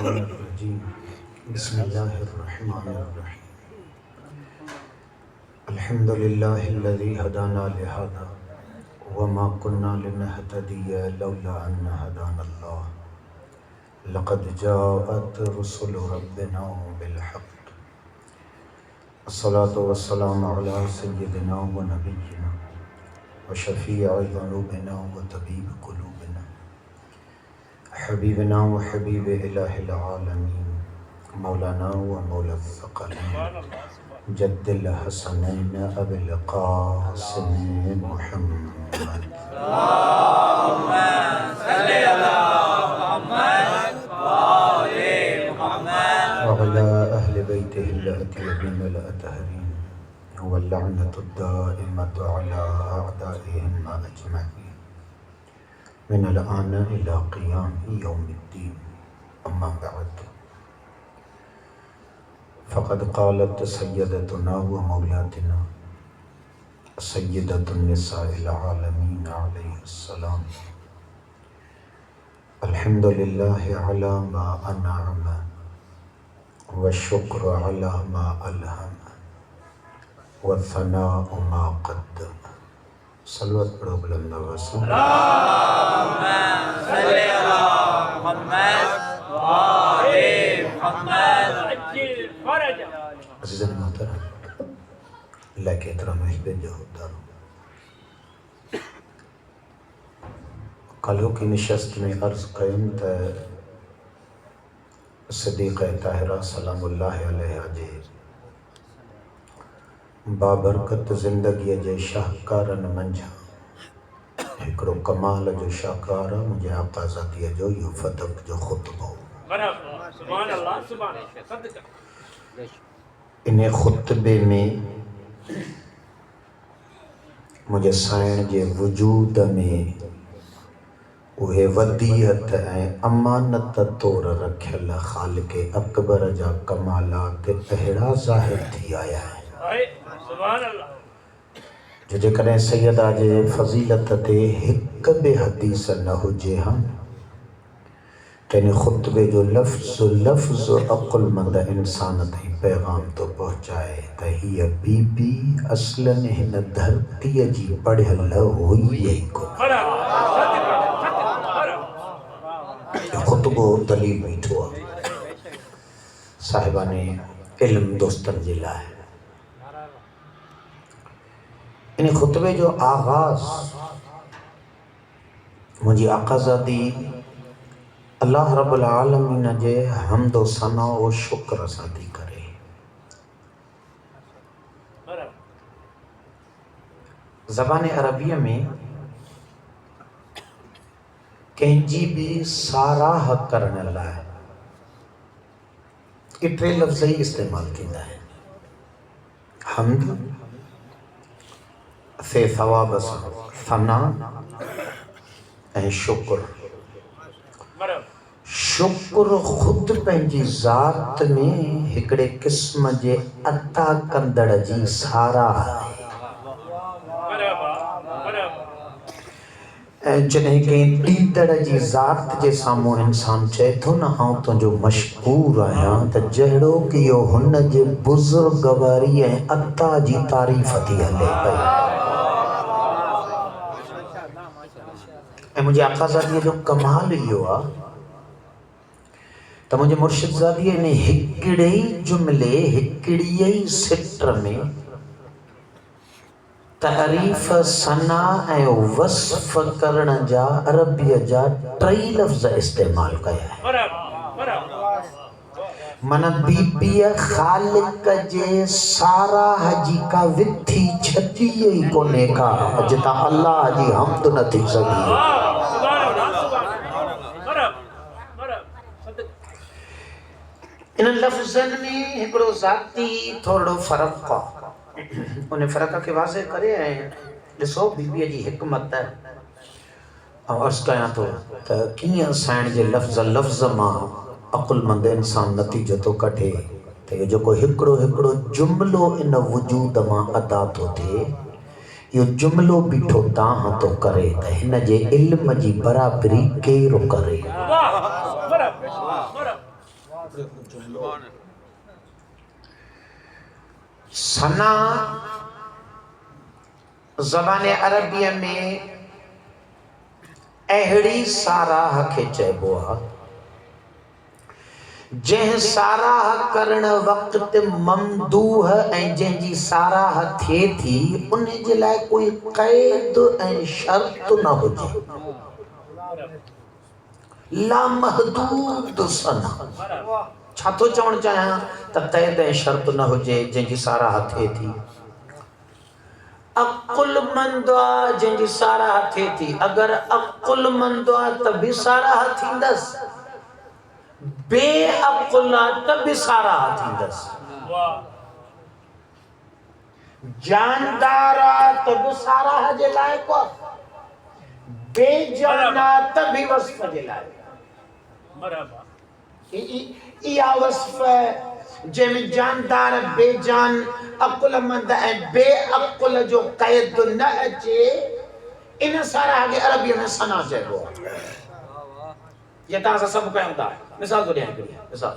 الشیطان الرجیم بسم اللہ الرحمن الرحیم الحمد للہ الذی ہدانا لہذا وما كنا لنهتدی لولا ان ہدانا اللہ لقد جاءت رسل ربنا بالحق الصلاة والسلام علی سیدنا و نبینا وشفیع ذنوبنا وطبیب قلوبنا حبیبنا و حبیب الہ العالمین مولانا و مولا الثقلین جد الحسنین ابی القاسم محمد اللہم صلی علی محمد وآل محمد وعلى اہل بیتہ الاطیبین الاطہرین واللعنة الدائمة على اعدائهم اجمعین من الآن إلى قیام یوم الدین اما بعد فقد قالت سیدتنا و مولاتنا سیدت النساء العالمین علیہ السلام الحمد للہ علی ما انعم والشکر علی ما الہم والثناء ما قدم صلوات پڑھو بلند آواز سے اللہم صلی علی محمد وآل محمد عجل فرج عزیزاً محترم اللہ کے احترام احبے جو ہوتا رہو کلوں کی نشست میں عرض قیم تا صدیقہ طاہرہ سلام اللہ علیہ جے بابرکت زندگی جے شاہکارن منجھا ہکڑو کمال جو شاہکارا مجھے آقا ذاتی جو یو فتق جو خطبہ سبحان اللہ سبحان اللہ انہیں خطبے میں مجھے سائن جے وجود میں وہ ودیت امانت طور رکھل خالق اکبر جا کمالات پہڑا ظاہر تھی آیا ہے سبحان اللہ جو جے کریں سیدہ جے فضیلت تے ہک بے حدیث نہ ہو جے ہم تینی خطبے جو لفظ عقل مند انسان تے پیغام تو پہنچائے تہی بی بی اصلاً ہن دھرتی جی پڑھل ہوئی یہی کو خطبو دلیل بیٹھوا صاحبان علم دوستن جلا ہے انہیں خطبے جو آغاز مجھے آقازہ دی اللہ رب العالمین جے حمد و ثنا و شکر سادی کرے زبان عربیہ میں کہیں بھی ساراہ کرنے اللہ ہے اترے لفظ ہی استعمال کیتا ہے حمد سے ثواب ثنا اے شکر شکر خود پنجی ذات میں ہکڑے قسم جے عطا کندڑ جی سارا جنہیں کہیں دیدڑ جی ذات جے سامو انسان چاہے تو نہ ہاں تو جو مشکور آیا تا جہڑو کہ یہ ہن جے بزرگواری ہیں عطا جی تعریف تھی ہلے پئی مجھے آقا زادیہ جو کمال ہی ہوا تو مجھے مرشد زادیہ نے ہکڑی جملے ہکڑی سٹر میں تعریف ثنا اے وصف کرن جا عربیہ جا ٹری لفظ استعمال کیا ہے من بی بی خالق جے سارا حجی کا وتھی چھتی ہی کونے کا جتا اللہ جی حمد نہ تھی سکی ان لفظن میں ہکڑو ذاتی تھوڑو فرق کا انہیں فرقہ کے واضح کرے ہیں جسو بی بی جی حکمت ہے اور اس کا یہاں تو کیاں سائن جے لفظ ماں عقل مند انسان نتیجہ تو کٹے تو یہ جو کوئی ہکڑو جملو ان وجود ماں ادا تو تھے یہ جملو بیٹھو تاہاں تو کرے تا ہن جے علم جی برابری کیرو کرے سنا زبان عربیہ میں اہڑی ساراہ کے چیبو ہے جہن ساراہ کرن وقت ممدوح جہن جی ساراہ تھے تھی انہیں جلائے کوئی قید شرط نہ ہو جائے لا محدود سنا چھاتو چون چاہاں تا قید شرط نہ ہو جائے جہن جی ساراہ تھے تھی اقل مندوا جہن جی ساراہ تھے تھی اگر اقل مندوا تبھی ساراہ تھی دس بے اقلا تب سارا تھیندس جاندارا تب سارا جلائے کو بے جانا تب وصف جلائے مرحبا یہ وصف جے میں جاندار بے جان اقل مند ہے بے اقل جو قید نہ اچے انہیں سارا آگے عربی میں سنا چاہے گو یہ تاں سا سب کہیں ہوتا ہے مثال تو دیا کریا مثال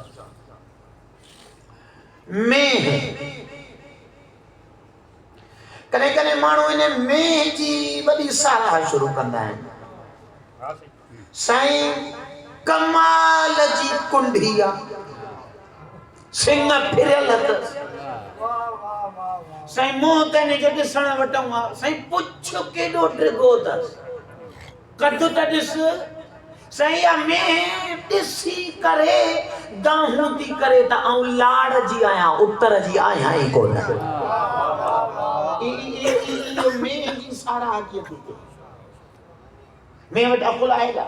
میں کنے کنے مانو انہیں میں جی بڑی سارا شروع کرنا ہے سائیں کمال جی کنڈھیا سنگھ پھرلت سائیں موت نے جو ڈسنا وٹاؤں سائیں پچھو کے دو ڈرگو دس کدو تا ڈس سہیا میں ڈسی کرے داہوں دی کرے تا آؤں لاڑ جی آیا اتر جی آیا ہی کو نہ یہ میں جی سارا آگیا دیتے میں وٹ اقل آئے گا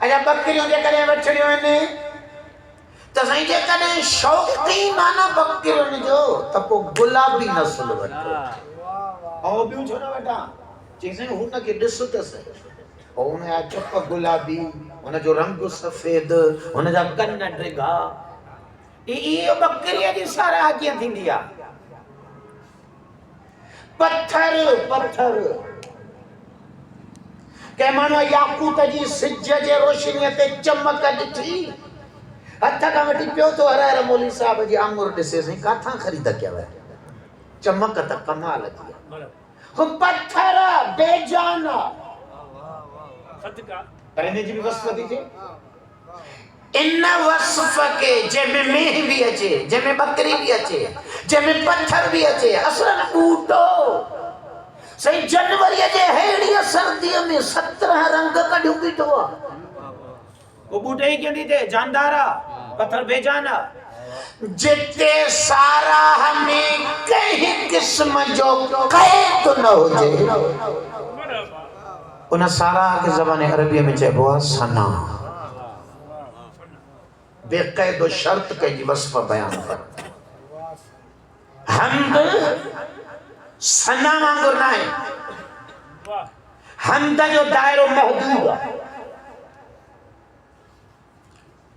اجا بکریوں دے کرے وچھڑیوں نے تا سہیں جے کرے شوقی مانا بکریوں نے جو تا پو گلابی نسل وٹھو آؤ بیوں چھوڑا بیٹا چیزیں ہونا کہ ڈسو تسے انہیں جا چپ گلابی انہیں جو رنگ سفید انہیں جا کن ڈرگا یہ بکریہ جی سارا آکیاں تھی دیا پتھر کہ مانو یاقوت جی سجھ جے روشنیت چمک ڈٹھی ہتھا کا مٹی پیو تو ہرائر مولی صاحب جی آنگور ڈسے سیں کاتھاں خریدہ کیا ہے چمک تا کمال جی پتھر بے جانا پہنے جی بھی وصف دیجئے ان وصف کے جے میں میہ بھی اچے جے میں بکری بھی اچے جے میں پتھر بھی اچے اصلاً اوٹو صحیح جنوری جے ہیڑی سردی میں 17 رنگ کا ڈھو بیٹھو وہ بوٹے ہی کیوں دیتے جاندارا پتھر بے جانا جتے سارا ہمیں کہیں قسم جو قید نہ ہو جائے انہیں سارا کے زبان عربی میں چاہے بہت سنا بے قید و شرط کے جی وصف بیان کر حمد سنا مانگر نہ ہے حمد جو دائر و محدود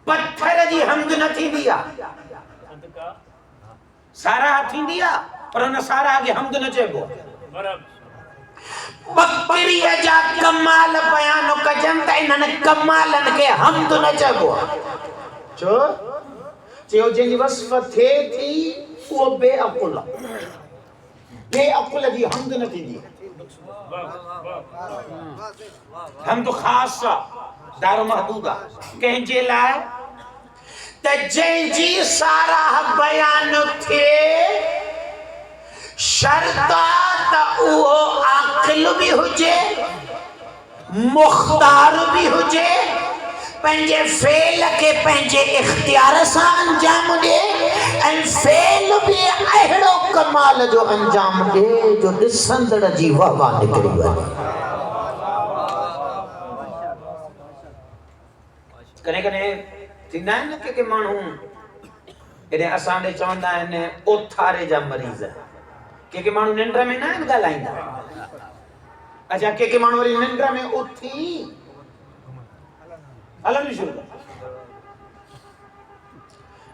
پتھر جی حمد نہ تھی دیا سارا تھی دیا اور انہیں سارا آگے حمد نہ چاہے بہت بکری جا کمال بیانو کا جنتا انہاں کمالن کے حمد نہ چاہو چو جنہی وصف تھے تھی وہ بے عقل جی حمد نہ تھی دی ہم تو خاصا دار و محدودہ کہیں جے لائے تا جن جی سارا بیانو تھے شرطا تا وہ عقل بھی ہو جے مختار بھی ہو جے پنجے فیل کے پنجے اختیار سا انجام دے ان فیل بھی اہڑو کمال جو انجام دے جو دسندر جی واہ نکری والے کنے کنے تھیندہ ہے نا کہ مانوں انہیں اسان دے چوندہ انہیں اتھارے جا مریض ہے کہ مانو نندرہ میں نہ گا لائندہ اچھا کہ مانو وری نندرہ میں اتھی علم نہیں شروع کر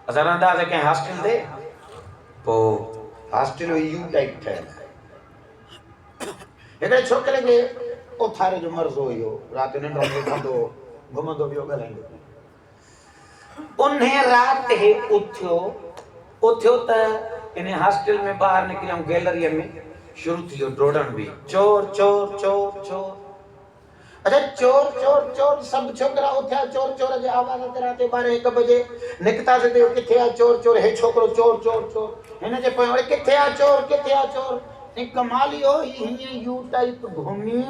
اثر انداز ہے کہ ہاسٹل دے تو ہاسٹل ہوئی یوں ٹائپ ہے ایک چھوکرے کے اتھارے جو مرض ہوئی ہو رات نندرہ میں گھمدو بھی ہوگا لائندہ انہیں رات ہی اتھیو تا انہیں ہاسٹل میں باہر نکلیوں گیلری میں شروع تھیو ڈوڑن بھی چور چور چور چور اچھا چور چور چور سب چھوکرا اتھیا چور چور جے آواز تراتے 12-1 بجے نکتا سے دیو کتھے آ چور چور ہے چھوکرو چور چور چور ہنے جے پوئے کتھے آ چور ایک کمالی ہو ہی یو ٹائپ گھومی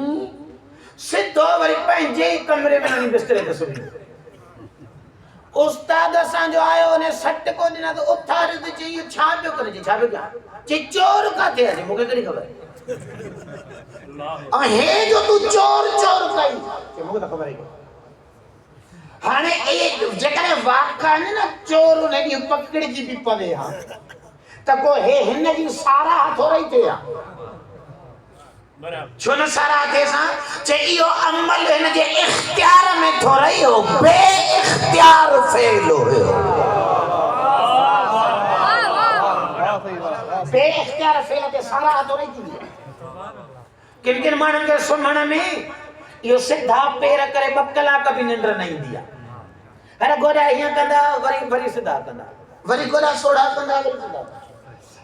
سدھو وری پنجے کمرے میں نہیں بسترے تے سنی استاد اساں جو آئے انہیں سٹ کو دینا تو اتھارے تو چاہیے چھاپے کو نہیں چھاپے کیا چاہیے چور کا تھے آجے مجھے کری خبر ہے ہے جو تو چور چور کئی مجھے تو خبر ہے ہانے ایک جکرے واقعہ نہیں نا چور انہیں کی پکڑ کی بھی پڑے ہاں تکو ہے ہننے کی سارا ہاتھ ہو رہی تھے چھونا سارا ہاتھ ہے ساں چاہیے عمل ہننے کے اختیار میں تھو رہی ہو بے اختیار فیل ہو بے اختیار فیل ہوتے سارا ہاتھ ہو رہی تھی کن کن مانن کے سننے میں یہ سدھا پیر کرے بکلا کبھی نندر نہیں دیا ہے گوڑا ہیاں کندہ وری سدھا کندہ وری گوڑا سوڑا کندہ وری سدھا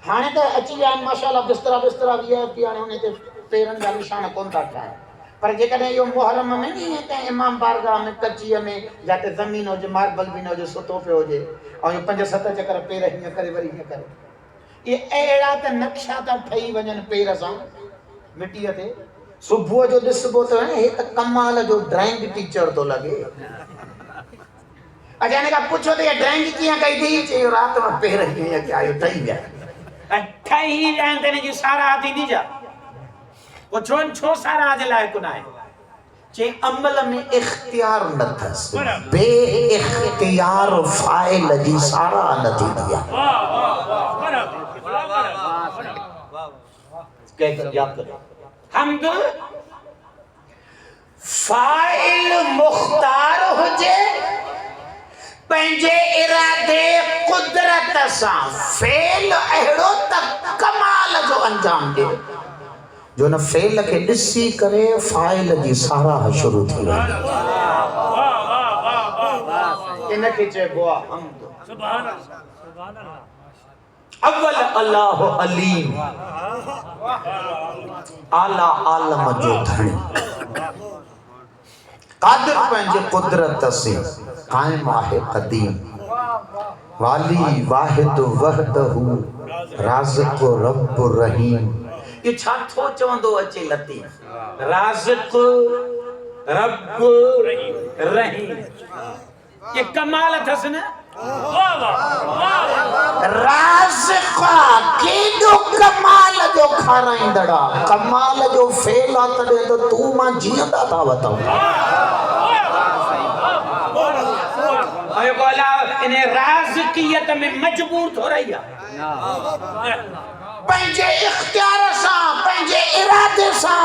ہانے تو اچھی جان ماشاءاللہ بسترہ بھی ہے کہ انہیں تے پیرن کا نشانہ کون تھا ہے پر جے کدے یہ محرم میں نہیں ہے کہ امام بارگاہ میں کچی میں جاتے زمین ہو جے ماربل بھی نہ ہو جے سطح پہ ہو جے اور یہ 5-7 چکر پیر ہی کرے وری ہی کرے یہ ایڑا تے نقشہ تا ٹھئی ونجن پیر سان مٹی تے صبح جو دسبو تو ہے یہ تو کمال جو ڈرائنگ ٹیچر تو لگے اچھا نے کہا پوچھو تو یہ ڈرائنگ کیا کہی تھی چاہیے رات میں پیر ہی ہے کیا یہ ٹھئی گیا ٹھئی جانتے نے جو سارا آتی دی جا وہ چھو سارا آج لائے کنائے چاہے عمل میں اختیار نہ تھا بے اختیار فائل جی سارا نہ تھی دیا کہہ کر یاد کریں حمد فائل مختار ہو جے پنجے ارادے قدرت سا فیل اہڑو تک کمال جو انجام دے جو نہ فیل کے ڈسی کرے فائل جی سارا شروع تھی وئی انکے چے بوا حمد سبحان اللہ اول اللہ علیم اعلی عالم جو دھنی قادر پنجے قدرت سے قائم آہ قدیم والی واحد وحدہ رازق رب رحیم یہ چھاتو چوندو اچے لطیف رازق رب رحیم یہ کمال تھا سنے رازقہ کی جو کمال جو کھارائیں دڑا کمال جو فیلا تڑے تو ماں جیندہ تھا بتاؤں بولا انہیں رازقیت میں مجبور ہو رہی ہے پنجے اختیار سا پنجے ارادے سا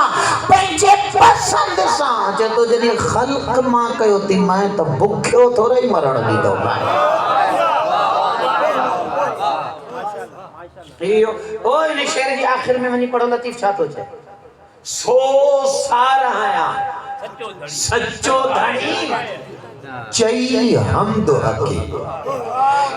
پنجے پسند سا جو تو جنہی خلق ماں کہے ہوتی میں تو بکھیو تو رہی مرن بھی دو میں انہیں شہر جی آخر میں منی پڑھو لطیف چاہتو چھے سو سارا آیا سچو دھنی چاہیے حمد حقی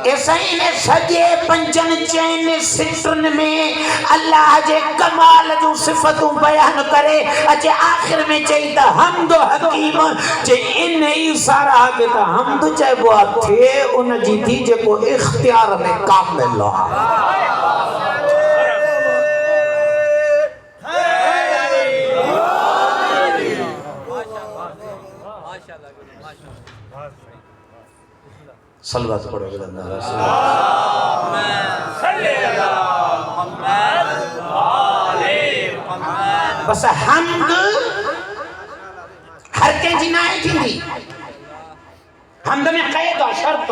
ایسا ہی نے سجے پنجن چین سٹرن میں اللہ جے کمال جو صفتوں بیان کرے اچھے آخر میں چاہیے تا حمد حقیم چاہیے انہی سارا آگے تا حمد چاہیے وہ تھے ان جی تھی جے کو اختیار میں کامل لو صلوات پڑھو گے اللہ بس حمد ہر کے جنائے تھی دی حمد میں قید و شرط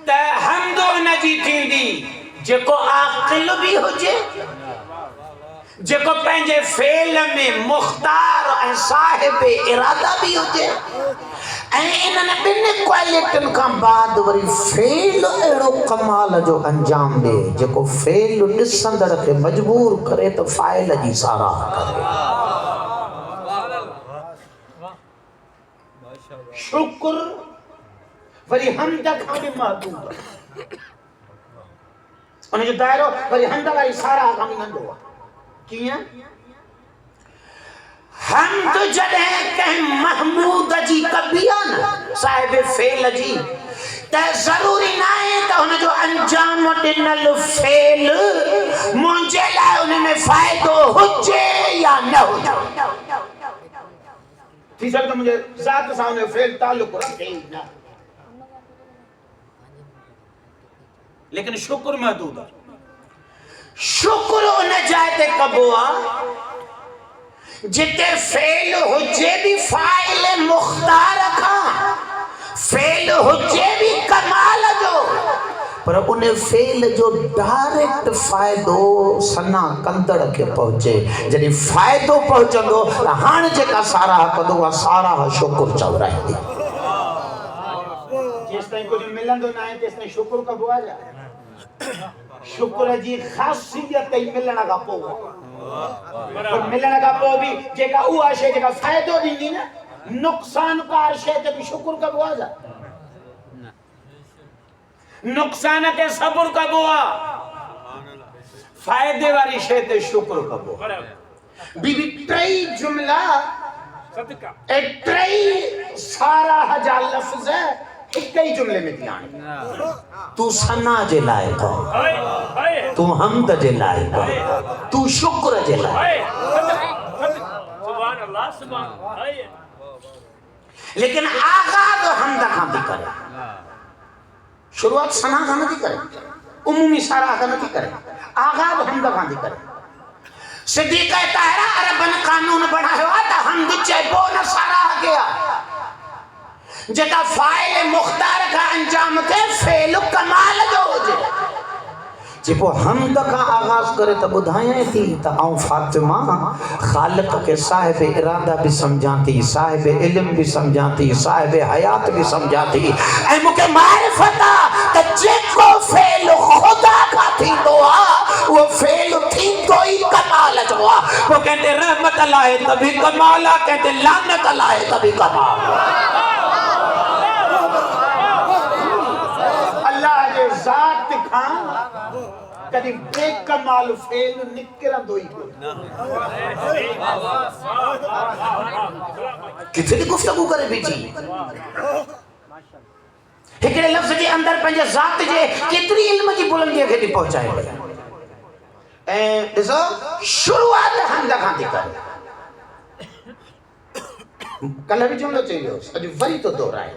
تا حمد و نجی تھی دی جے کو عاقل بھی ہو جے جے کو پہنجے فیل میں مختار صاحب ارادہ بھی ہو جے انہوں بن کوائلیٹن کا بعد وری فیل ایڑو کمال جو انجام دے جے کو فیل نسندر کے مجبور کرے تو فائل جی سارا کرے شکر وری حمد کھاں بھی محدود انہیں جو دائرو وری حمد وری سارا کھاں بھی نندو کیا ہم تو جڑیں کہ محمود جی کبیان صاحب فیل جی تے ضروری نہ ہے تو انہیں جو انجام ڈنل فیل مونجے لائے انہیں میں فائدہ ہوجے یا نہ ہوجے تھی سکتا مجھے ذات سامنے فیل تعلق رکھے ہی نہ لیکن شکر محدود ہے شکر انہیں جائے کبوا جتے فیل ہوجے بھی فائل مختار رکھا فیل ہوجے بھی کمال جو پر انہیں فیل جو ڈائریکٹ فائدو سنا کندڑ کے پہنچے جنہی فائدو پہنچن دو ہاں جے کا سارا کدو سارا شکر چل رہے دی جس طرح کچھ ملن دو نہ ہے جس طرح شکر کا بوا جائے شکر جی خاصیت ہی ملنا کا پوگا اور ملنا کا پو بھی جے کا او آشے جے کا فائدو دی نا نقصان کا آشے تے بھی شکر کا بوا جائے نقصان کے صبر کا بوا فائدے والی شے تے شکر کا بوا بی بی تری جملہ تری سارا ہجا لفظ ہے ایک کئی جملے میں دیا تو سنا جے لائق تو حمد جے لائق تو شکر جے لائق سبحان اللہ سبحان اللہ لیکن آغاز حمد کھان دی کرے شروعات سنا کھان دی کرے عمومی سارا کھان دی کرے آغاز حمد کھان دی کرے صدیقہ طاہرہ عربن قانون بڑھائے ہوا تھا حمد چیبو نہ سارا گیا جتا فائل مختار کا انجام تھے فیل کمال جو ہو جائے جب وہ حمد کا آغاز کرے تب بدھائیں تھی تا آؤں فاطمہ خالق کے صاحب ارادہ بھی سمجھانتی صاحب علم بھی سمجھانتی صاحب حیات بھی سمجھانتی اے مکہ معرفتہ تا جب کو فیل خدا کا تھی دعا وہ فیل تھی کوئی کمال جوا وہ کہتے رحمت اللہ ہے تبھی کمالا کہتے لعنت اللہ ہے تبھی کمالا ذات کھاں کدی بے کمال فیل نکرہ دوئی کو کتنی گفتگو کرے بھی جی ہکڑے لفظ جے اندر پنجے ذات جے کتنی علم کی بلندی ہے کہ پہنچائے گا دیسو شروعات حمدہ کھاں دی کر کل بھی جملہ چاہیے ہو سجو وری تو دو رائے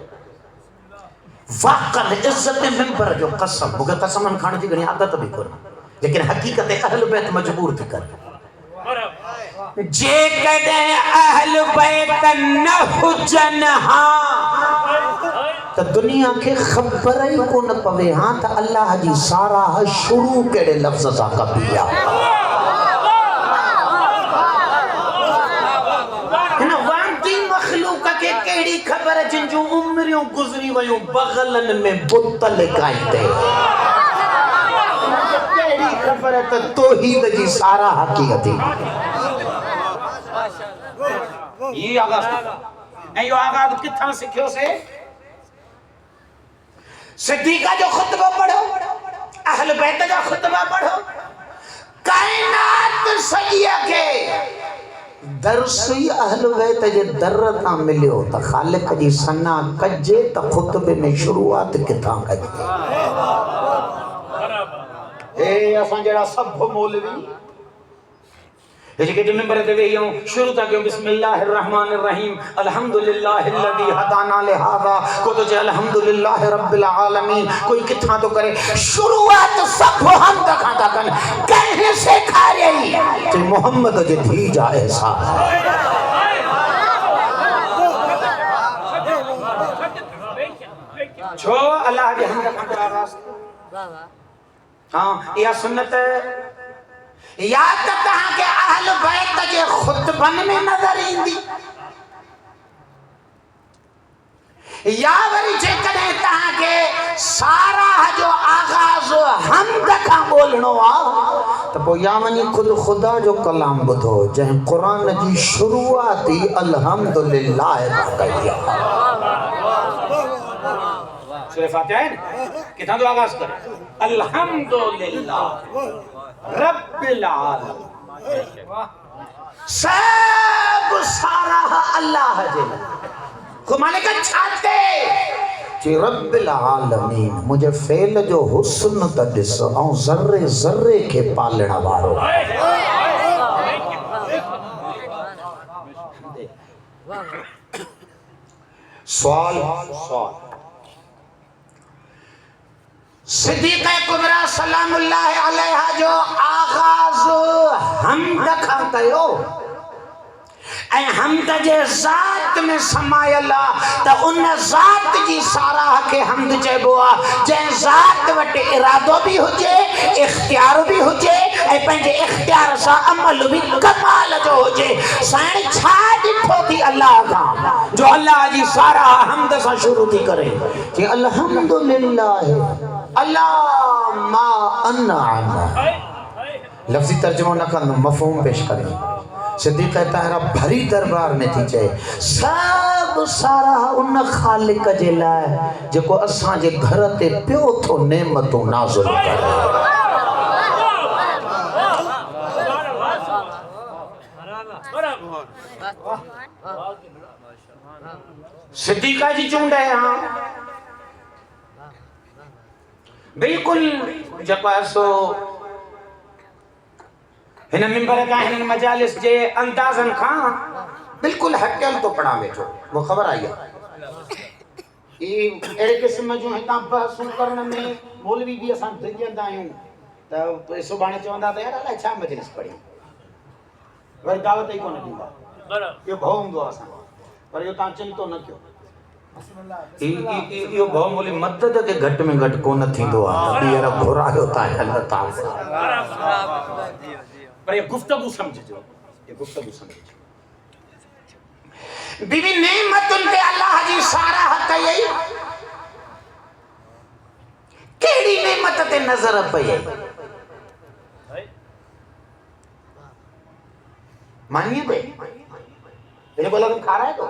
واقعا عزت ممبر جو قسم مگر قسمن کھانے دی گنی عادت بھی کرنا لیکن حقیقت اہل بیت مجبور تھی کر جے کہتے ہیں اہل بیت نہ حجنہا تو دنیا کے خبر ہی کو نہ پوے ہاں تا اللہ جی سارا شروع کیڑے لفظ سا کبھیا کیڑی خبر ہے جن جو عمریوں گزری ویوں بغلن میں بطل لکھائی دے کیڑی خبر ہے توحید جی سارا حقیقتی یہ آغاز یہ آغاز کتھاں سکھیوں سے صدیقہ جو خطبہ پڑھو اہل بیت جو خطبہ پڑھو کائنات سیئہ کے درسی اہل بیت جے درتا ملیو تا خالق جی سنا کجے تا خطبے میں شروعات کتاں کجے اے اسان جڑا سب مولوی کہ ممبر دے وی ہوں شروع تک بسم اللہ الرحمن الرحیم الحمدللہ الذی ہدانا لہذا کو تو جے الحمدللہ رب العالمین کوئی کتھاں تو کرے شروعات سب ہم دکھاتا کن کہنے سے کھا رہی کہ محمد جے دھی جائے صاحب چھو اللہ جے ہم دکھاتا آغاز ہاں یہ سنت یاد کہاں کہ اہل بیت جے خطبن میں نظر اندی یا وری جے کنے کہاں کہ سارا جو آغاز حمد کا بولنو آ تو وہ یا منی خود خدا جو کلام بدھو جہاں قرآن جی شروعاتی الحمدللہ کا کہیا سورہ فاتحہ ہے نا، کتنا تو آغاز کریں الحمدللہ رب العالمین، سب سارا اللہ جل کو مالک چھاتے چی رب العالمین مجھے فعل جو حسن تا دس اور ذرے ذرے کے پالنا وارو سوال صدیقہ کبریٰ سلام اللہ علیہ جو آغاز حمد کھاتا ہو اے حمد جے ذات میں سمائے اللہ تا ان ذات جی سارا کے حمد چے گوا جے ذات وٹ ارادو بھی ہو جے اختیار بھی ہو جے اے پہنجے اختیار سا عمل بھی کمال جو ہو جے سائن چھا ڈٹھو تھی اللہ کا جو اللہ جی سارا حمد سا شروع تھی کرے کہ الحمدللہ اللہ ما انعم لفظی ترجمہ نہ کرنا مفہوم پیش کریں صدیقہ طاہرہ بھری دربار میں تھی چاہے سب سارا ان خالق جے لائے جو کو اساں جے گھر تے پیو تھو نعمتوں نازل کر صدیقہ جی چونڈے ہاں بالکل جب ایسو ہن ممبر کا ہن مجالس جے اندازن کھاں بالکل ہٹل تو پڑھا بیٹھو وہ خبر آئی یہ ایڑے قسم جو ہیں تاں بحثوں کرنے میں مولوی بھی اساں دھجندہ آئیں تو صبح چوندہ تھا یار اللہ اچھا مجلس پڑھی وہی دعوت ہی کو نہ دیتا یہ بھوم دو اساں پر یہ تاں چنتو نہ کیوں یہ بہو مولی مدد کے گھٹ میں گھٹ کو نہ تھی دعا یہ رب گھرا ہوتا ہے اللہ تعالیٰ پر یہ گفتگو سمجھ جو یہ گفتگو سمجھ جو بی بی نعمت ان پہ اللہ جی سارا حق ہے کیڑی نعمت تے نظر پہ مانیے پہ یہ بولا تم کھا رہا ہے تو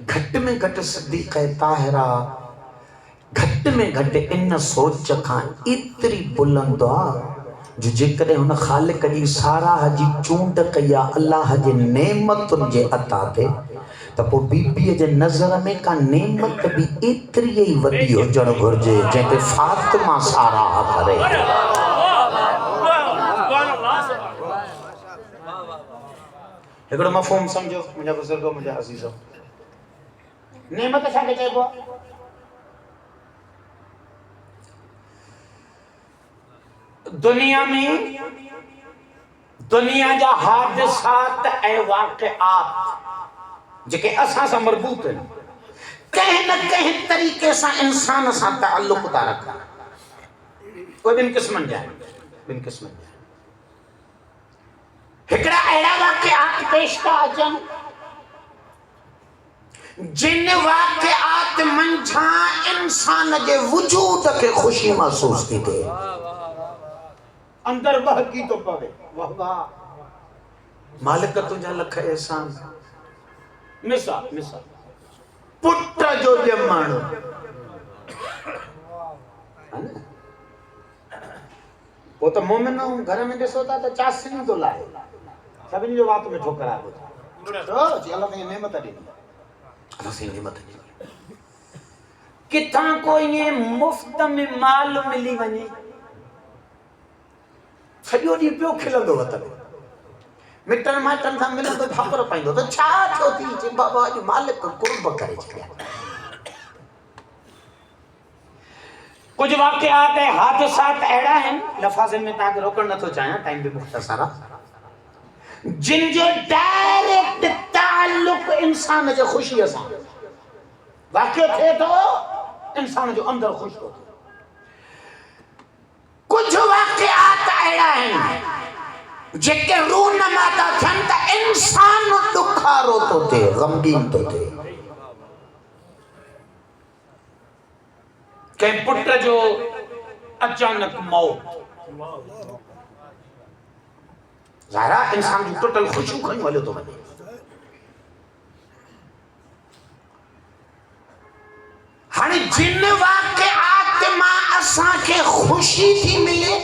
گھٹ میں گھٹ صدیقہ طاہرہ گھٹ میں گھٹ ان سوچ کھاں اتری بلند جو جے کرے ہن خالق جی سارا جی چونڈ کیا اللہ جے نعمت جے عطا تے تو پو بی بی جے نظر میں کا نعمت بھی اتری ہی وڈی ہو جڑ گھرجے جے تے فاطمہ سارا کرے ایکڑو مفہوم سمجھو مجھے بزرگو مجھے عزیزو نعمت چھا کے چاہے گو دنیا میں دنیا جا حادثات اے واقعات جے کہ اساں سا مربوط ہیں کہیں نہ کہیں طریقے سا انسان سا تعلق دا رکھا کوئی بن قسمن جائے بن قسمن جائے ہکڑا ایڑا واقعات پیش کا اجن جن واقعات منجھا انسان کے وجود کے خوشی محسوس کی تھے اندر بہکی تو پوے واہ واہ مالک تجھا لکھا احسان مثال پٹا جو جمانو وہ تو مومن گھر میں دس ہوتا تو چاس نہیں تو لائے سبھی جو بات میں ٹھوکر آ گیا تو جی اللہ نے نعمت دی اللہ سے نعمت دی کتھاں کوئی یہ مفت میں مال ملی ونی سجو دی پیو کھلندو وطن مٹن مائٹن تھا ملن تو بھاپر پائندو تو چھا چھوتی چی بابا جو مالک قرب کرے چھلیا کچھ واقعات ہے حادثات ایڑا ہیں لفاظ میں تاکہ روکن نہ تو چاہیں ٹائم بھی مختصرہ جن جو ڈائریکٹ تعلق انسان جو خوشی اساں واقع تھے تو انسان جو اندر خوش ہوتا کچھ واقعات ایڑا ہیں جے روح نماتا تھن تا انسان دکھارو تو تھے غمگین تو تھے کہ پٹر جو اچانک موت ظاہرہ انسان جو ٹوٹل خوشو کھنی والے تو بنے ہاں جن واقعات ماں اساں کے خوشی تھی ملے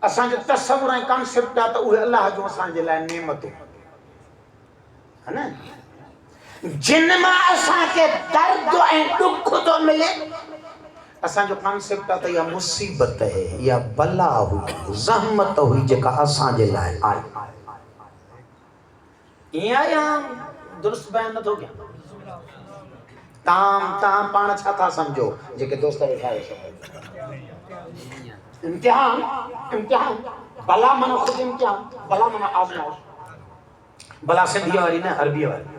اساں جو تصور ہے کانسیپٹ ہے تو وہ اللہ جو اساں جے لائے نعمت ہے نا جن ماں اساں کے درد ہے دکھ تو ملے اساں جو کانسیپٹ ہے تو یہ مصیبت ہے یا بلا ہوئی زحمت ہوئی جکا اساں جے لائے آئی یا درست بیان نہ تو گیا تام پانا چھا تھا سمجھو جے کہ دوستہ بٹھائے امتحان بلا منہ خود امتحان بلا منہ آزمائش بلا سندھی والی نا عربی والی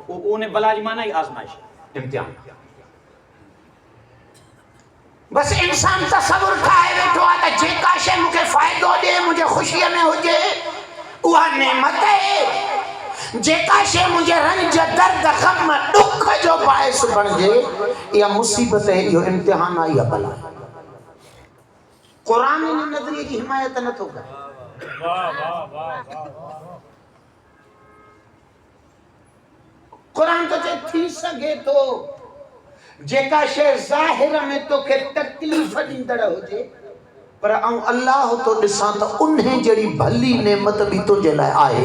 انہیں بلا جی معنی ہی آزمائش امتحان بس انسان تصور کھائے بیٹھو آتا جے کاشے مجھے فائدہ دے مجھے خوشی میں ہو جائے وہ نعمت ہے جے کاشے مجھے رنج درد غم دکھ جو باعث بن جائے یا مصیبت ہے یہ امتحان ہے یا بلا قرآن نے نظریے کی حمایت نہ تو کر قرآن تو چاہے تھی سگے تو جے کا شے ظاہر میں تو کہ تکلیف دیندڑ ہو جے پر اللہ تو ڈساں تو انہیں جڑی بھلی نعمت بھی تو جلائے آئے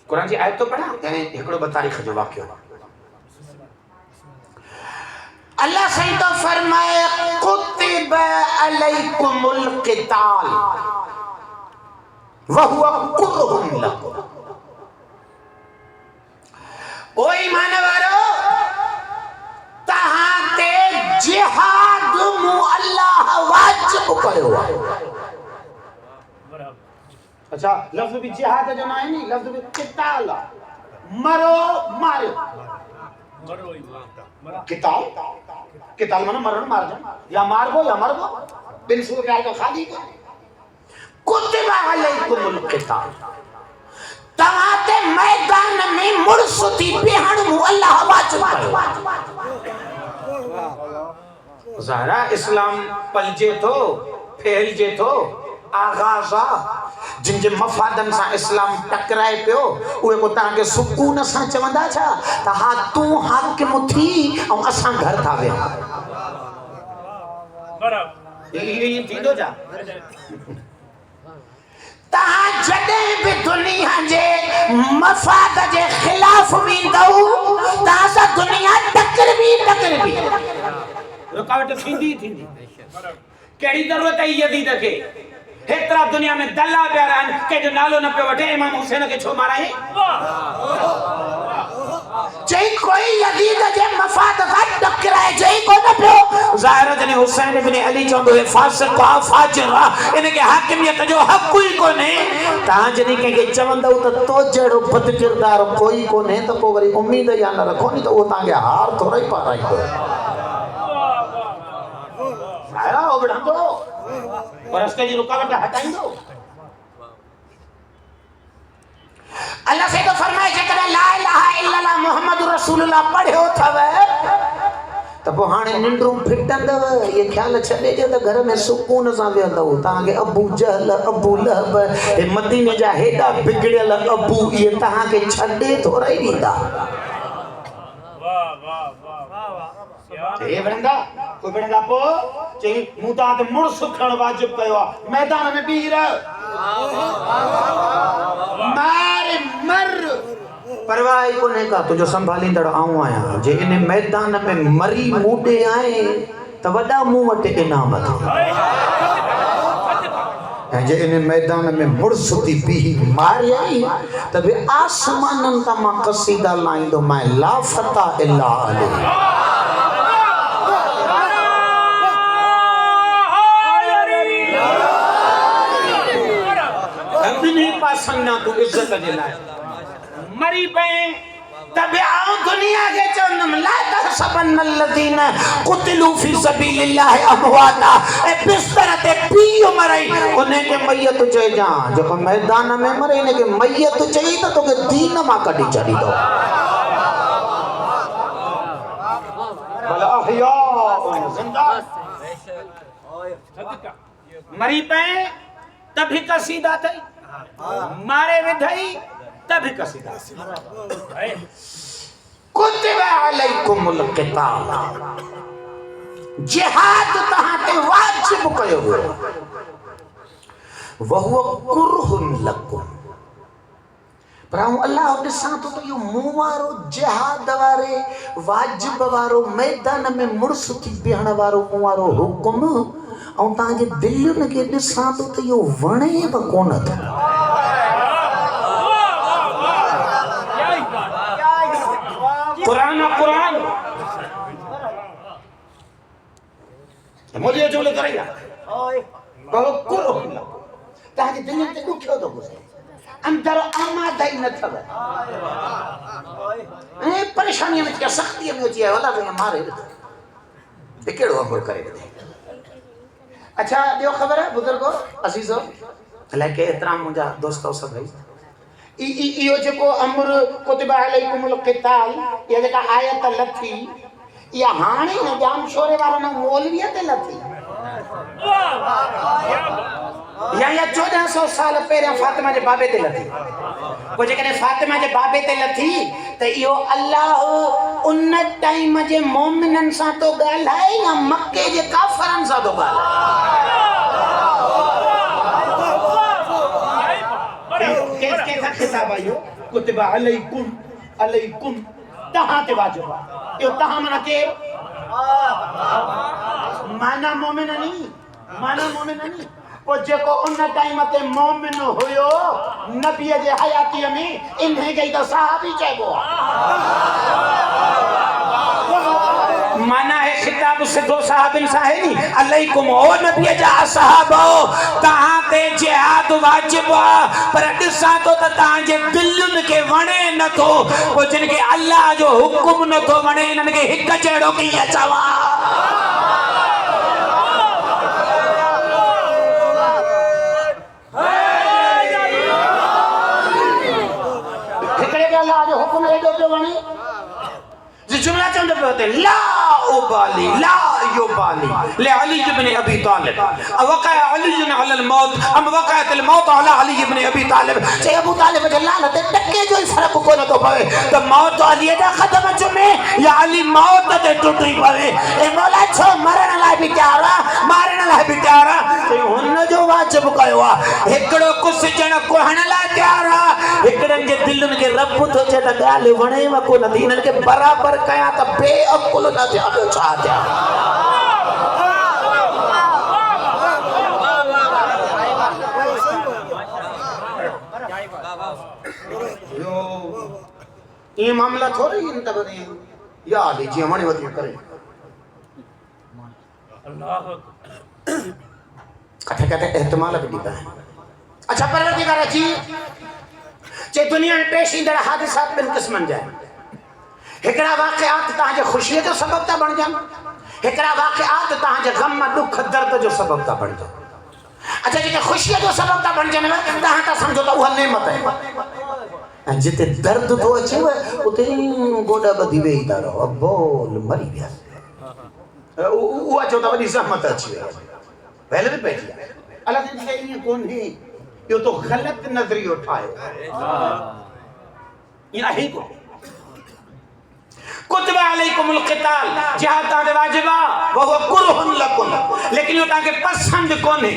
قرآن جی آیت تو پڑھا ایکڑو بتاریخ جو واقع ہوا اللہ صحیح تو فرمائے قُتِبَ عَلَيْكُمُ الْقِتَالِ وَهُوَ قُرْهٌ لَكُمْ او ایمان وارو تہاں تے جہاد مو اللہ واجب کرو اچھا لفظ بھی جہاد جو نہ ہے نہیں لفظ بھی قتال مرو مارو قتال قتال مانا مرن مار جائیں یا مار گو یا مر گو بن سور کے آئے خالی کو کتب علیکم القتال تمہاتے میدان میں مرسطی بہن مو اللہ واجب کرو ظاہرہ اسلام پلجے تو پھیل جے تو آغازہ جن جے مفادن سا اسلام ٹکرائے پیو اوے کو تاں کے سکون سا چوندا چھا تہا تو حاکم تھی اور اساں گھر تھا ویا یہ تھی دو جا تہا جدے بھی دنیا جے مفاد جے خلاف بھی دو تہا سا دنیا ٹکر بھی رکاوٹ تھیندی کیڑی ضرورت ہے یزید کے ہترا دنیا میں دلہ پیارا ہے کہ جو نالو نہ پہ وٹے امام حسین کے چھو مارا ہے جائی کوئی یزید جے مفاد غد ٹکرائے جائی کو نہ پہ ظاہرہ جنہیں حسین بن علی چوندو ہے فاسق و فاجر انہیں کہ حاکمیت جو حق کوئی کو نہیں تاں جنہیں کہ چوندو تو جڑو بد کردار کوئی کو نہیں تو پوری امید یا نہ رکھو نہیں تو وہ تاں کے ہار تو رہی پا رہی کو ظاہرہ ہو بڑھا دو رستے جی رکاوٹ ہٹائیں دو اللہ سے تو فرمائے کہ لا الہ الا اللہ محمد رسول اللہ پڑھے ہو تھا وہ تب وہ ہانے ننڈروں پھٹن دو یہ خیال چھلے جے تو گھر میں سکون سا بھی دو تاکہ ابو جہل ابو لہب مدینے جا ہیڈا بگڑل ابو یہ تہاں کے چھڑے تو رہی دیتا یہ بڑھنگا کوئی بڑھنگا پو چاہیے موتا تے مڑ سکھن واجب کہوا میدان میں بھی رہا مر پرواہی کو نہیں کہا تو جو سنبھالی دڑ آؤں آیا جے انہیں میدان میں مری موٹے آئیں تو وڈا موٹ انعامت جے انہیں میدان میں مڑ ستی بھی ماری آئی تب آسمانن تا ماں قصیدہ لائیں دو میں لا فتح اللہ علیہ سننا تو عزت جلائے مری پہیں تبعاؤں دنیا کے چونم لا تحسبن الذین قتلوا فی سبیل اللہ امواتا اے بسترت پیو مرائی انہیں کے میت چاہے جان جو کہ میدان میں مرے انہیں کے میت چاہیے تو کہ دین ماں کٹی چڑی دو بل احیاء زندہ مری پہیں تبھی قصیدہ تھی مارے ودھائی تب کسیدہ ہے کتب علیکم القتال جہاد تہاں واجب کیو ہو وہو کرہ لکم پر اللہ ڈساں تو یہ موارو جہاد وارے واجب وارو میدان میں مرس تھی بیہن وارو موارو حکم اور تاں جے دلن کے ڈساں تو یہ ونے بکون تھا قرآن مجھے جملے کرے گا بہو کرو تاں جے دلن تے دکھو تو گزرے اندر آمادہی نہ تھا پریشانیاں میں کیا سختیاں میں ہوتی ہے والا میں مارے یہ کیڑو عمر کرے گا اچھا دیو خبر ہے بزرگو عزیزو لیکن احترام مجھا دوستو سب ہے یہ جو امر کتب علیکم القتال یہ جو آیت لتھی یہ ہانے نہ جام شورے والا نہ مولویت لتھی یا 1400 سال پہلے فاطمہ جے بابے تے لتھی وہ جے کنے فاطمہ جے بابے تے لتھی تے ایو اللہ ان ٹائم جے مومنن سا تو گالائے یا مکے جے کافرن سا تو گالائے کیسا خطاب آئیو کتب علیکم تہاں تے واجبہ یہ تہاں منہ کے مانا مومنہ نہیں وہ جے کو ان ٹائم تے مومن ہوئیو نبی جے حیاتی میں انہیں گئی تو صحابی چاہے گو مانا ہے خطاب سے دو صحابین صاحبی علیکم او نبی جا صحابو تہاں تے جہاد واجب پر ڈساں تو تہاں جے دلن کے ونے نہ تھو وہ جن کے اللہ جو حکم نہ تھو ونے انہن کے ہک چڑھو کی یہ چوا اللہ جو حکم ہے جو ونے جملہ چاہتے ہوتے لا ابالی لا یبالی لعلی بن ابی طالب وقع علی علی الموت ام وقعت الموت علی علی بن ابی طالب چاہے ابو طالب جلالت ٹکے جو اس فرق کو نہ تو پوے تو موت علی دا ختم چمے یا علی موت تے ٹوٹی پوے اے مولا چھو مرن لائے بھی تیارا مارن لائے بھی تیارا ہن جو واجب کیو ہکڑو کس جن کو ہن لائے تیارا ہکڑن جے دلن کے رب تو چے تا گال ونے وکو ندینن کے برابر کیا تا بے عقل نہ دیا تو چاہتے ہیں یہ معاملہ تھوڑی انتبہ دیں یا لیجیے ہماری وقت کریں کہتے احتمال بھی دیتا ہے اچھا پروردگار جی چاہے دنیا میں پیش اندر حادثات بن قسمن جائے ہکڑا واقعات تاں جے خوشی جو سبب تا بن جان ہکڑا واقعات تاں جے غم دکھ درد جو سبب تا بن جان اچھا جے خوشی جو سبب تا بن جان تاں تا سمجھو تا وہ نعمت ہے جتے درد تو اچھے ہوئے اتے گوڑا بدھی وے ہی دارو اب بول مری گیا وہ اچھو تا بڑی زحمت اچھی ہے پہلے بھی بیٹھیا اللہ دن سے یہ کون ہے یہ تو غلط نظری اٹھائے یہ ہی کو کتب علیکم القتال جہاد تاں واجبہ وہ کرہ لکم لیکن یہ تاں کے پسند کون ہے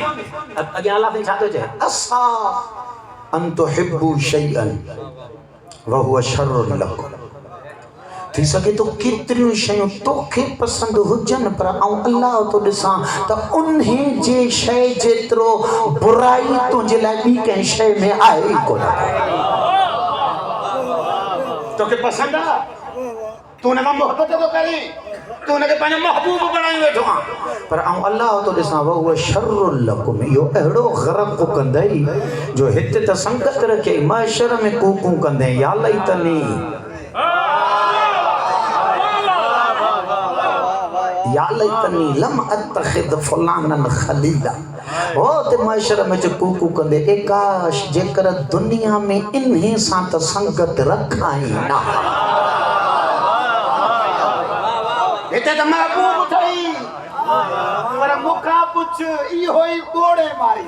اگر اللہ دن چاہتے جائے اسا ان تحبو شیئا وہو شر لکم تھی سکے تو کتنی شیئں توکھے پسند ہوجن پر آؤں اللہ تو ڈساں تا انہیں جے شے جترو برائی تو جلائے بھی کہیں شے میں آئے ہی کو تو کہ پسند آ تو نے محبت تو کریں تو نے پہنے محبوب بنائیں ہوئے تھا پر آؤں اللہ تو ڈساں وہ شر لکم یہ اہڑو غرق کو کندائی جو ہتے تا سنگت رکھے معاشر میں کوکوں کندے یا اللہ تنی یا لیتنی لم اتخذ فلانا خلیلا او تے معاشرہ میں جو کوکو کندے اے کاش جے کر دنیا میں انہیں ساتھ سنگت رکھائیں نا ایتے تو محبوب تھئی پر مکھا پچھ ای ہوئی گوڑے ماری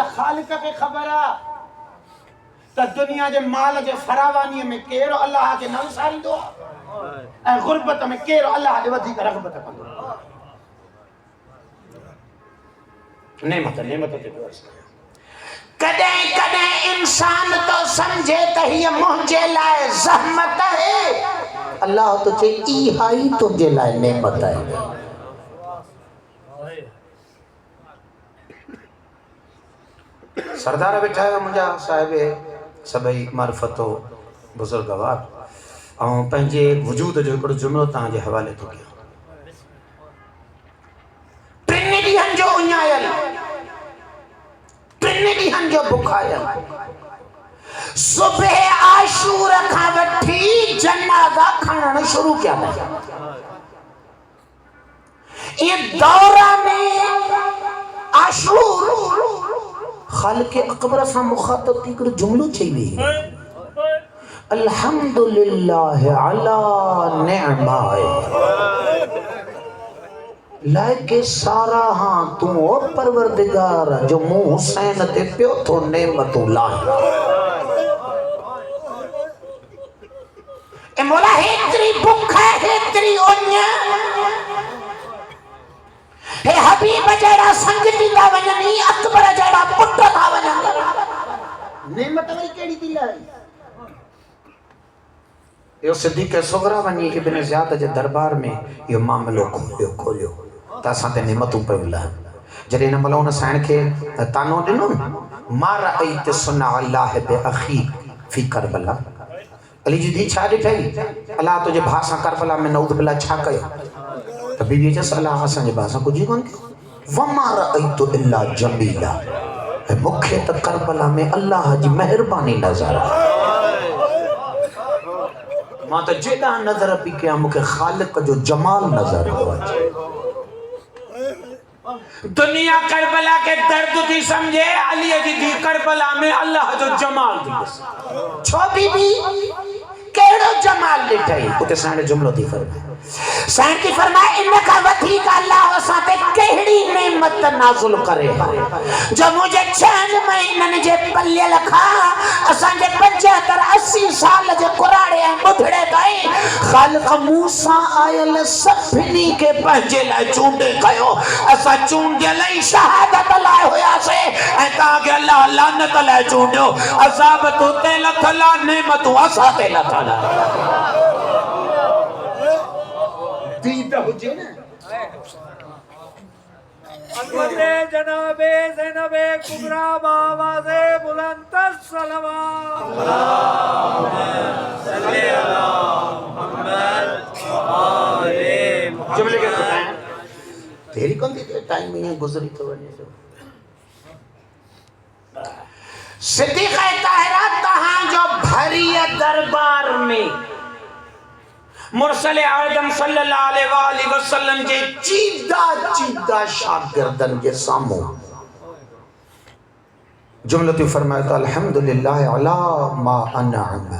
کہ خالق کے خبر تا دنیا جے مال جے فراوانی میں کیرو اللہ کے نو ساری دو اے غربت میں کیرو اللہ دے ودی کر رغبت کندو نعمت تے دوست کدیں کدیں انسان تو سمجھے تے یہ مجھے لائے زحمت ہے اللہ تو چے ای ہائی تجھے لائے نعمت ہے سردار بیٹھا ہے مجھا صاحب سبئی معرفت و بزرگوار اور پنجے وجود جو کڑ جملو تاں جے حوالے تو کیا ٹرینیٹی ہن جو انیائل ٹرینیٹی ہن جو بکھائل صبح عاشور کھا وٹھی جنازہ کھانا شروع کیا ہے یہ دورہ میں عاشور خالق اکبر سا مخاطب تھی کر جملو چاہیے الحمدللہ علی نعمائے لائے سارا ہاں تم او پروردگار جو منہ حسین تے پیو تو نعمت لائے اے مولا ہیتری بکھا ہیتری اونیا اے حبیب جیڑا سنگتی دا ونجنی اکبر جیڑا پٹا دا ونجنی نعمت وہی کیڑی دی لائی یہ صدیق صغرا ونی ابن زیاد جے دربار میں یہ معاملو کھولیو تا سانتے نعمتوں پہ ملا جڑے نہ ملون سائن کے تانو دنو ما رأیت سنع اللہ بے اخی فی کربلا علی جی دی چھا ڈٹھائی اللہ تجھے بھاسا کربلا میں نعوذ باللہ چھا کیا تو بی بی جس اللہ حسن جے بھاسا کو جی کون کے وما رأیت الا جمیلہ مکھے تا کربلا میں اللہ جی مہربانی نظر ماں تو جیدہ نظر پی کیا مکھے خالق جو جمال نظر ہوا دنیا کربلا کے درد تھی سمجھے علی جی دی کربلا میں اللہ جو جمال دی چھو بی بی کیڑو جمال لٹھائی اتے سائن جملو تھی فرمائے سائن کی فرمائے انکا وطی کا اللہ وساتے کہڑی نعمت نازل کرے جو مجھے 6 مہینن جے پلے لکھا اسان جے 75-80 سال جے قرآڑے ہیں بدھڑے گئے خالق موسیٰ آئل سبھنی کے پہنجے لائے چونڈے گئے اسا چونڈے لائے شہادت لائے ہویا سے ایتا کہ اللہ لعنت لائے چونڈے عذابتو تیلت اللہ نعمتو اسا تیلت اللہ دیدہ ہو جی نا حضرت جناب زینب کبریٰ بآواز بلند الصلوات اللہم صلی علی محمد آلِ محمد جملے کے بتائیں تیری کون دیتے ٹائم میں یہ گزری تو بنے جو صدیقہ طاہرہ تہاں جو بھری دربار میں مرسل اعظم صلی اللہ علیہ وآلہ وسلم کے چیدہ شاگردن کے سامو جملتی فرمایا تو الحمدللہ علی ما انعم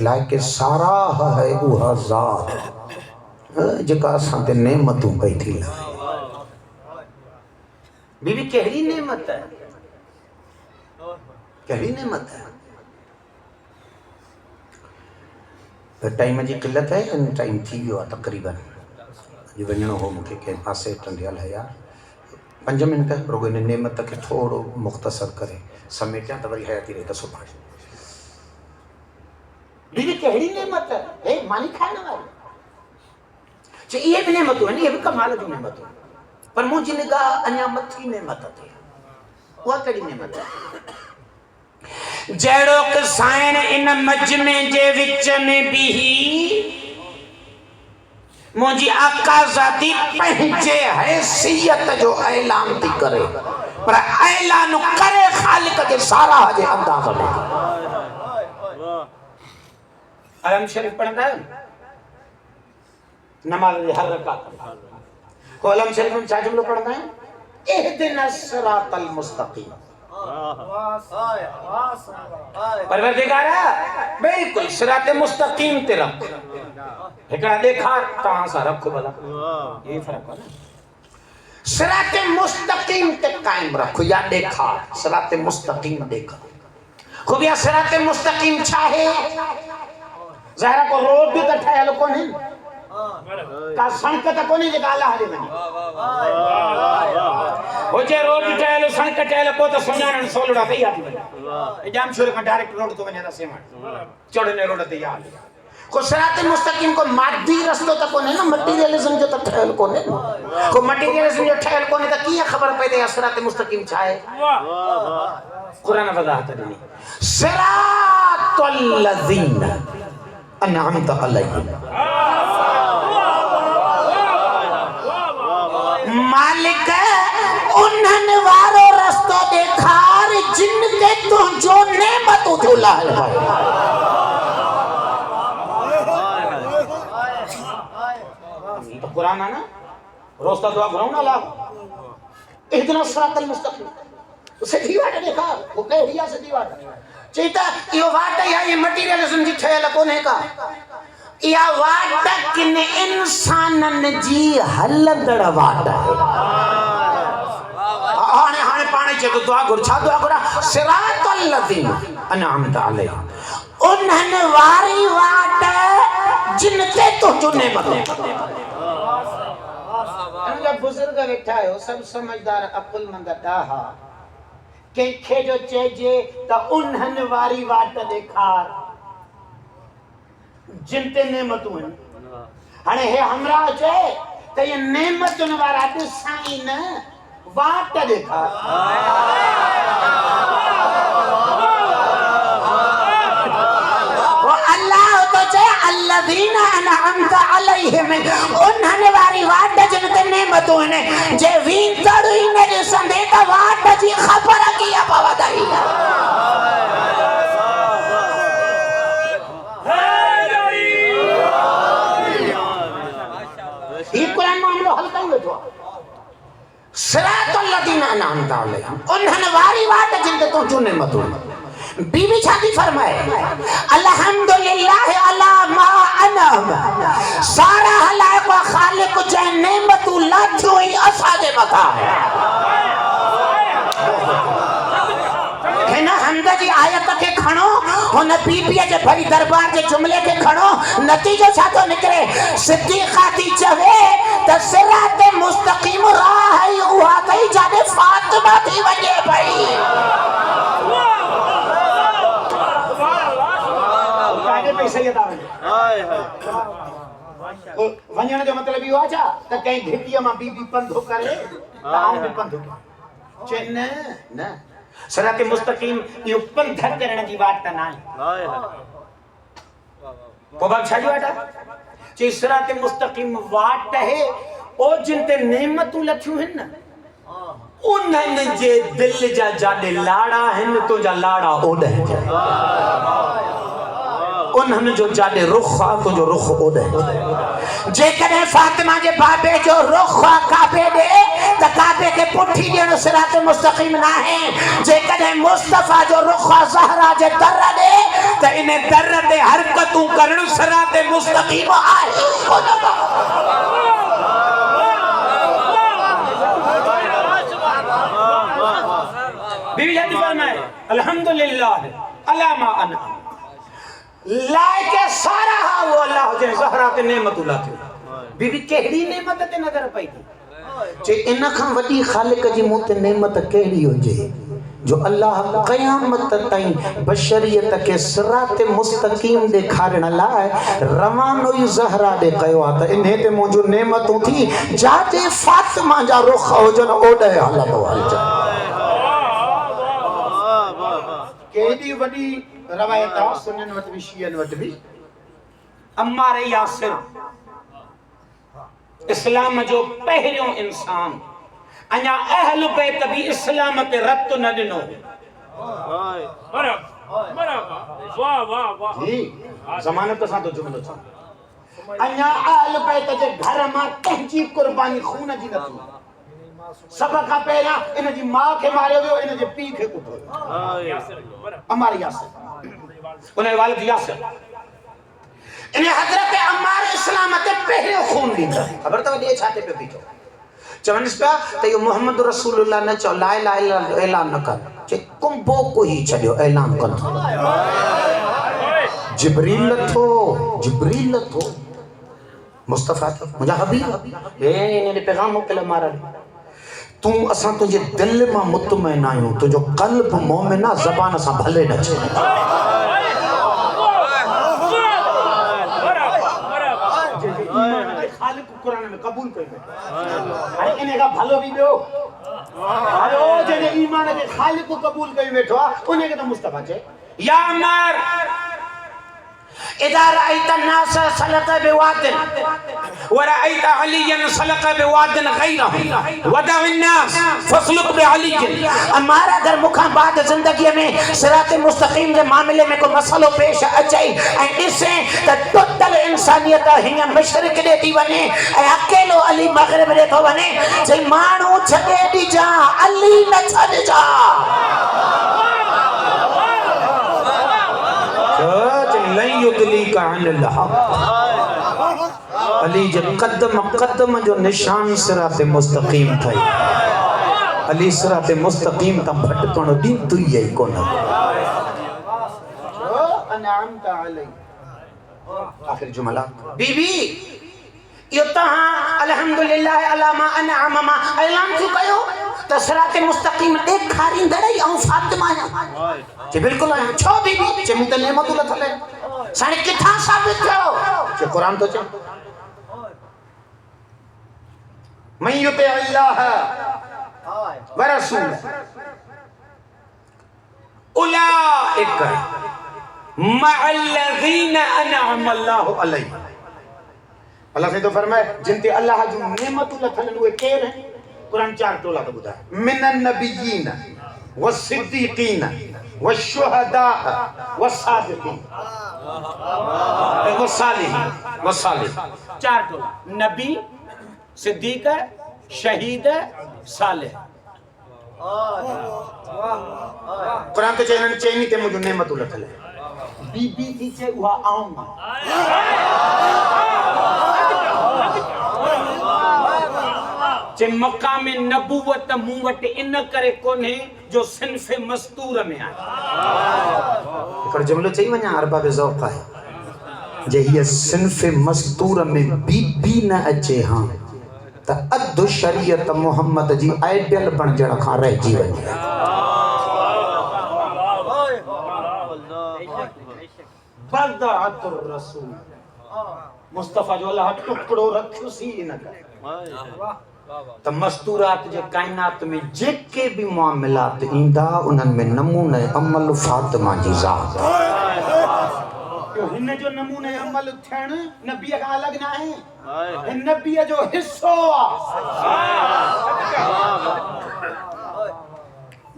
لائک سارا ہے اوہا ذات جکا سانتے نعمتوں پہ تھی لائے بی بی کہڑی نعمت ہے کہڑی نعمت ہے ٹائم جی قلت ہے ٹائم تھی بھی ہوا تقریباً جو ونجنو ہو مکھے کے پاسے ٹنڈیال ہے یار 5 منٹ روگو انہیں نعمت کے تھوڑو مختصر کرے سمیٹیاں توری حیاتی رہتا سو پاڑے بیوی کہڑی نعمت ہے اے مانی کھانا والی چھے یہ بھی نعمت ہوئی یہ بھی کمال دی نعمت ہوئی پر مجھے نگاہ انیامت کی نعمت ہے وہ کہڑی نعمت ہے جیڑو قصائن ان مجمع جے وچ میں بھی مجھے آقا ذاتی پہنچے حیثیت جو اعلان تھی کرے پر اعلان کرے خالق کے سارا جے انداز لے علم شریف پڑھتا ہے نماز ہر رکعت کو علم شریف میں چاہ جملہ پڑھتا ہے اہدنا الصراط المستقیم پروردگارہ بالکل صراط مستقیم تے رکھ ایکڑا دیکھا تاں سا رکھو بلا یہی فرق ہے صراط مستقیم تے قائم رکھو یا دیکھا صراط مستقیم دیکھا خوبیا صراط مستقیم چاہے ظاہرہ کو روڈ بھی تو ٹھہل کو نہیں کا سنک تا کو نہیں جگہ اللہ علیہ ہو جے روڈ ٹھہل سنک ٹھہل کو تو سنجانن سولڑا تے آتی بنا جام شروع کا ڈائریکٹ روڈ تو بنے دا سیمان چوڑنے روڈ تے یا کو صراط مستقیم کو مادی رستوں تک نہیں نا مٹیریلزم جو تک ٹھہل کو نہیں کو مٹیریلزم جو ٹھہل کو نہیں تا کیا خبر پیدا ہے صراط مستقیم چاہے قرآن وضاحت نہیں صراط الذین انعمت علیہم مالک انہن وارو رستہ دیکھار جن کے تو جو نعمت اتھولا ہے قرآن آنا روستہ دعا گھراؤں نہ لاغ اہدنا الصراط المستقیم اسے دیواٹا دیکھا وہ کہہ ریا سے دیواٹا چیتا یہ واٹا یا یہ مٹیریلزم جی ٹھے لکونے کا یا واٹا کن انسانن جی حلدڑ واٹا ہے آنے پانے چاہے تو دعا گھر چھا دعا گھرا صراط الذین انعمت علیہم انہن واری واٹا جن تے تو جو نعمت جب بزرگ بیٹھا ہے سب سمجھدار عقل مند ڈاہا کہ کھے جو چیجے تا انہن واری واٹ دیکھار جن تے نعمتوں ہیں ہنے ہے ہمراہ چاہے تا یہ نعمت انوارا دے سائن واٹ دیکھار الذین انعمت علیہم انہن واری واٹ جن تے نعمتوں ہیں جے وین تڑوئی نے سندیتا واٹ جی خبر کیا پاودائی یہ قرآن معاملہ حل کریں گے تو صراط الذین انعمت علیہم انہن واری واٹ جن تے تو جو نعمتوں ہیں بی بی شادی فرمائے الحمدللہ علی ما انعم سارا حلائق و خالق جائے نعمت اللہ تھوئی اساد مکا ہے نا حمدہ جی آیت کے کھڑو ہونا بی بی جے بھری دربار جے جملے کے کھڑو نتیجہ چھاتو نکرے صدیقاتی چوے تا صراط مستقیم راہ ہے اوہا کئی جانے فاطمہ تھی وجہ بھائی سید ونجن جو مطلب یہ آجا تا کہیں گھٹیا ماں بی بی پندھو کرے تا آؤں بھی پندھو کرے چین نا صراط مستقیم یہ پندھر کرنے کی بات تا نائیں وہ بادشاہ جو آٹا چاہیے صراط مستقیم واٹ ہے او جن تے نعمتوں لکھیوں ہیں نا انہن جے دل جا جاڑے لاڑا ہیں تو جا لاڑا اوڑ ہے انہن جو جاڑے رخ آ تو جو رخ اوڑ ہے جے کنے فاطمہ جے بابے جو رخ آ کعبے دے تا کعبے کے پٹھی جنو صراط مستقیم نہ ہیں جے کنے مصطفیٰ جو رخ آ زہرہ جے در دے تا انہیں در دے حرکتوں کرنو صراط مستقیم آئے بی بی جاتی فرمائے الحمدللہ علامہ انعام لائے کے سارا ہاں وہ اللہ جن زہرات نعمت اللہ تھی بی بی کہڑی نعمت تے نظر پائی تھی چھے انکھاں وڈی خالق جی موت نعمت کہڑی ہو جے جو اللہ قیامت تائیں بشریت کے صراط مستقیم دے کھارن لائے روانوی زہرہ دے قیو آتا انہیں تے موجود نعمتوں تھی جاتے فاطمہ جا رخ ہو جن اوڑے اللہ بوال جا کہڑی وڈی روایتہ سنن وٹ بھی شیعن وٹ بھی عمار یاسر اسلام جو پہلیوں انسان انیا اہل بیت بھی اسلام پہ رت نہ دنو جی زمانہ تو ساتھ جملہ چھا انیا اہل بیت جے گھر ماں تہجیب قربانی خون جی نہ تھی سبقہ پہلا انہیں جی ماں کے مارے ہوئے انہیں جی پی کے کٹھو عمار یاسر انہیں والد یاسر انہیں حضرت عمار اسلامت پہلے خون لیتا ہے خبر تو یہ چھاتے پہ پیچھو چونس پیا تو یہ محمد رسول اللہ نے چو لا الہ الا اللہ اعلان نہ کر چے کمبو کو ہی چھڑیو اعلان کر جبریل لتھو مصطفیٰ مجھا حبیب انہیں پیغام ہو کے لئے مارا تو اساں تجھے دل میں مطمئن آئیوں تو جو قلب مومنہ زبان اساں بھلے نہ چھے خالق کو قرآن میں قبول کر بیٹھو انہیں کا بھلو بھی دو جنہیں ایمان ہے خالق کو قبول کر بیٹھو انہیں کا تو مصطفیٰ چھے یا عمر اذا رأيت الناس سلق بواد ورأيت عليا سلق بواد غيره ودع الناس فسلق بعلي ہمارا اگر مکھاں بعد زندگی میں صراط مستقیم کے معاملے میں کوئی مسئلہ پیش اچائی اسے ٹوٹل انسانیت ہنگا مشرق دیتی بنے اکیلو علی مغرب دیتو بنے جی مانو چھڑے دی جا علی نہ چھڑ جا لن یدلیک عن الحق علی جب قدم جو نشان صراط مستقیم تھا علی صراط مستقیم تا بھٹکن دین تو یہی کون ہے انعمت علی آخر جملہ بی بی یہ تہاں الحمدللہ علامہ انعمما اعلان کیوں کہو تو صراط مستقیم ایک کھارین درائی آؤں فاطمہ ہے کہ بالکل آئیں چھو بی بی چھے مجھے نعمت اللہ تھا لے سانے کتھا ثابت کرو چھے قرآن تو چھے من یطع اللہ ورسول اولئک مع الذین انعم اللہ علیہ اللہ سے تو فرمائے جن تے اللہ جو نعمت اللہ تھلن ہوئے کیر ہیں قرآن 4 ٹولہ تو بتا ہے من النبیین والصدیقین والشہداء والصادقین والصالحین 4 ٹولہ نبی صدیق ہے شہید ہے صالح قرآن تو چاہیے تے مجھے نعمت اللہ تھلے بی بی تھی چاہے وہ آؤں چے مقام نبوت موت ان کرے کونے جو صنف مستور میں آئے ایک جملہ چاہیے ونیا ارباب ذوق ہے جہی صنف مستور میں بی نہ اچے ہاں تا اد شریعت محمد جی آئیڈیل بن جڑا کھا رہ جی ونیا بردعت الرسول مصطفیٰ جو اللہ ٹکڑو رکھو سی نہ کرے تو مستورات جو کائنات میں جے بھی معاملات ایندا انہن میں نمونہ عمل فاطمہ جی ذات ہن جو نمونہ عمل تھن نبی کا الگ نہ ہے نبی جو حصہ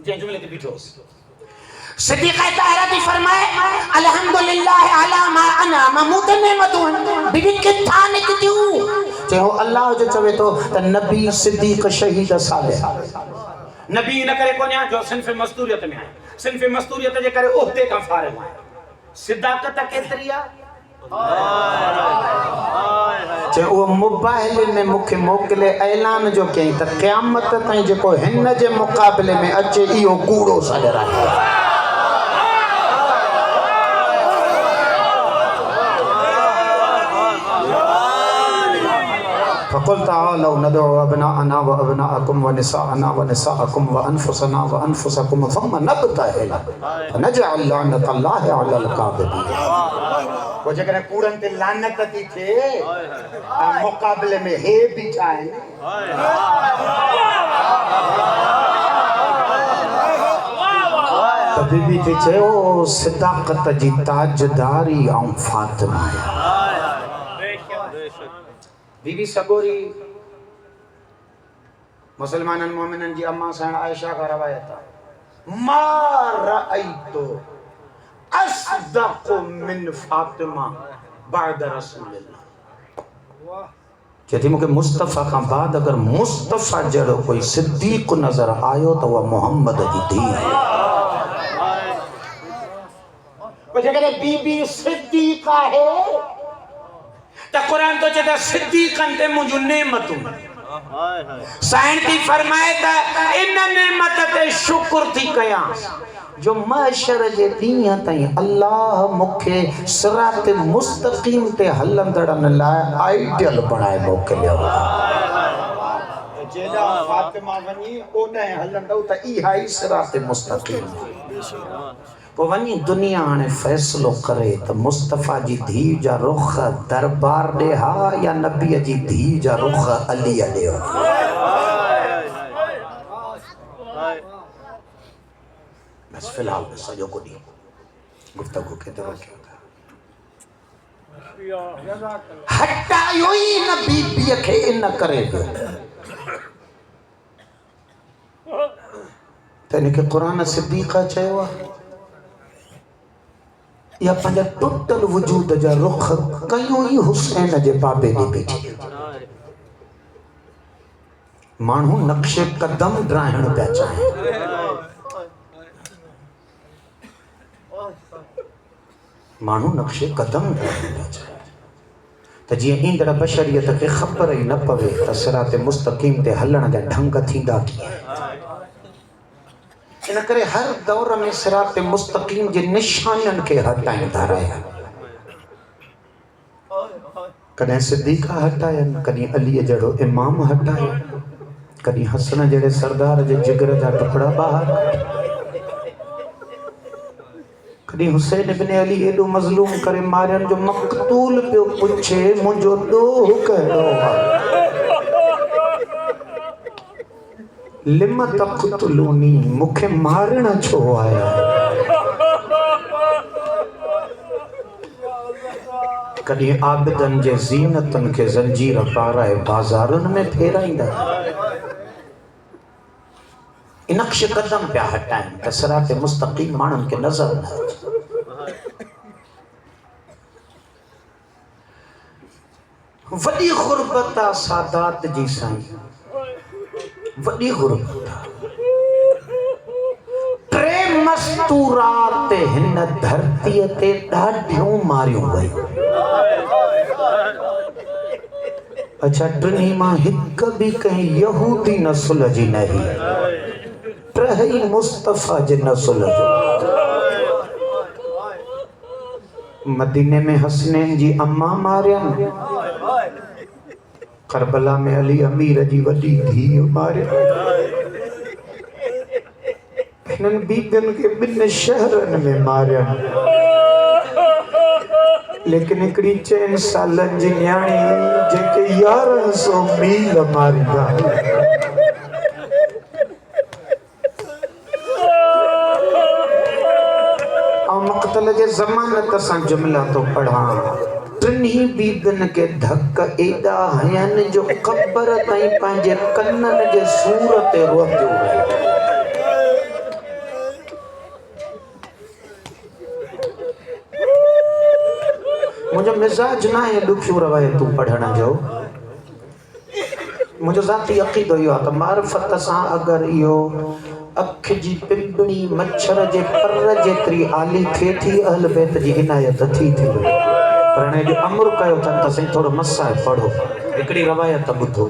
جے جملے تے بیٹھو صدیقہ طاہرہ بھی فرمائے الحمدللہ علی ما انعم متنعمتون بیوی کتھا نکتیوں چاہو اللہ جو چوے تو نبی صدیق شہید صالح نبی نہ کرے کونیا جو صنف مستوریت میں آئے صنف مستوریت جے کرے عہدے کا فارغ آئے صداقت کیتریا چاہے وہ موبائل میں مکھے موکلے اعلان جو کہیں تا قیامت تائیں جے کو ہن جے مقابلے میں اچھے ایو کوڑو ساڑے رہا ہے فقل تعالوا ندعو ابناءنا وابناءكم ونساءنا ونساءكم وانفسنا وانفسكم ثم نبتهل فنجعل لعنة الله على الكاذبين وہ جگہ کوڑن تے لعنت تھی تھے مقابلے میں ہے بھی چاہیں تبھی بھی تھی چھے وہ صداقت جی تاجداری آؤں فاطمہ ہے بی بی سگوری مسلمان مومنن جی اماں سین عائشہ کا روایت ہے ما رأیتو اصدق من فاطمہ بعد رسول اللہ کہتی مجھے مصطفیٰ کا بعد اگر مصطفیٰ جڑو کوئی صدیق نظر آئیو تو وہ محمد جی تھی وہ جگہ بی بی صدیقہ ہے تا قرآن تو چاہتا صدیقاً تے مجھو نعمتوں سائن تھی فرمائے تا ان نعمت تے شکر تھی کیا جو معاشر جے دیاں تائیں اللہ مکھے صراط مستقیم تے ہلندڑن لائے آئیڈیل بنائے موکلے جیڑا فاطمہ ونی اونے ہلندو تا ای ہائی صراط مستقیم وہ ونی دنیا آنے فیصلو کرے تو مصطفیٰ جی دھی جا رخ دربار دے ہا یا نبی جی دھی جا رخ علی دے ہا بس فی الحال میں سجو کو دی گفتگو کے در کیا تھا ہٹا یوئی نبی بی کے ان کرے گا تینے کہ قرآن صدیقہ چاہے ہوا یا پنجا ٹوٹل وجود جا رخ کئیوں ہی حسین جے بابے دی بیٹھی مانہوں نقش قدم ڈرائن پہ چاہیں مانہوں نقش قدم ڈرائن پہ چاہیں تا جی ایندڑا بشریت کے خبر ہی نہ پوے تا صراط مستقیم تے ہلن دے ڈھنگ تھیندا کیا ان کرے ہر دور میں صراط مستقیم جے نشانن کے ہٹائیں دھرایا کدیں صدیقہ ہٹایا کدیں علی جڑو امام ہٹایا کدیں حسن جڑے سردار جے جگر جا ٹکڑا باہر کدیں حسین ابن علی ایڈو مظلوم کرے مارن جو مقتول پہ پچھے مجھو دو کہو لما تقتلونی مکھے مارنا چھو آیا کدی عابدن جے زینتن کے زنجیر پارائے بازارن میں پھیرائیں دا نقش قدم پہ ہٹائیں صراط مستقیم مانن کے نظر نہ وڈی غربتہ سادات جی سائیں وڈی غربت ٹرے مستورات ہن دھرتی تے ڈاڈھیوں ماریوں گئی اچھا ٹرنی ماں ہک بھی کہیں یہودی نسل جی نہیں ٹرہی مصطفیٰ جی نسل جو مدینے میں حسنین جی اماں مارین کربلا میں علی امیر جی وڈی دھی مارے انہن بیگن کے بن شہرن میں مارے لیکن اکڑی 4 سالن جی نیانی جے کہ 1100 میل ماری گا اور مقتل جے زمانت سان جملہ تو پڑھا تنہی بیدن کے دھک ایڈا ہین جو قبر تائیں پانجے کنن جے صورت روح جو رہے مجھے مزاج نہ ہے دکھیو روایتوں پڑھنا جو مجھے ذاتی عقید ہوئی آتا معرفت ساں اگر یہ اکھ جی پمبڑی مچھر جے پر جے تری آلی تھے تھی اہل بیت جی عنایت تھی پرنے جو امر کہو تھا تسیں تھوڑا مسائے پڑھو اکڑی روایت بدھو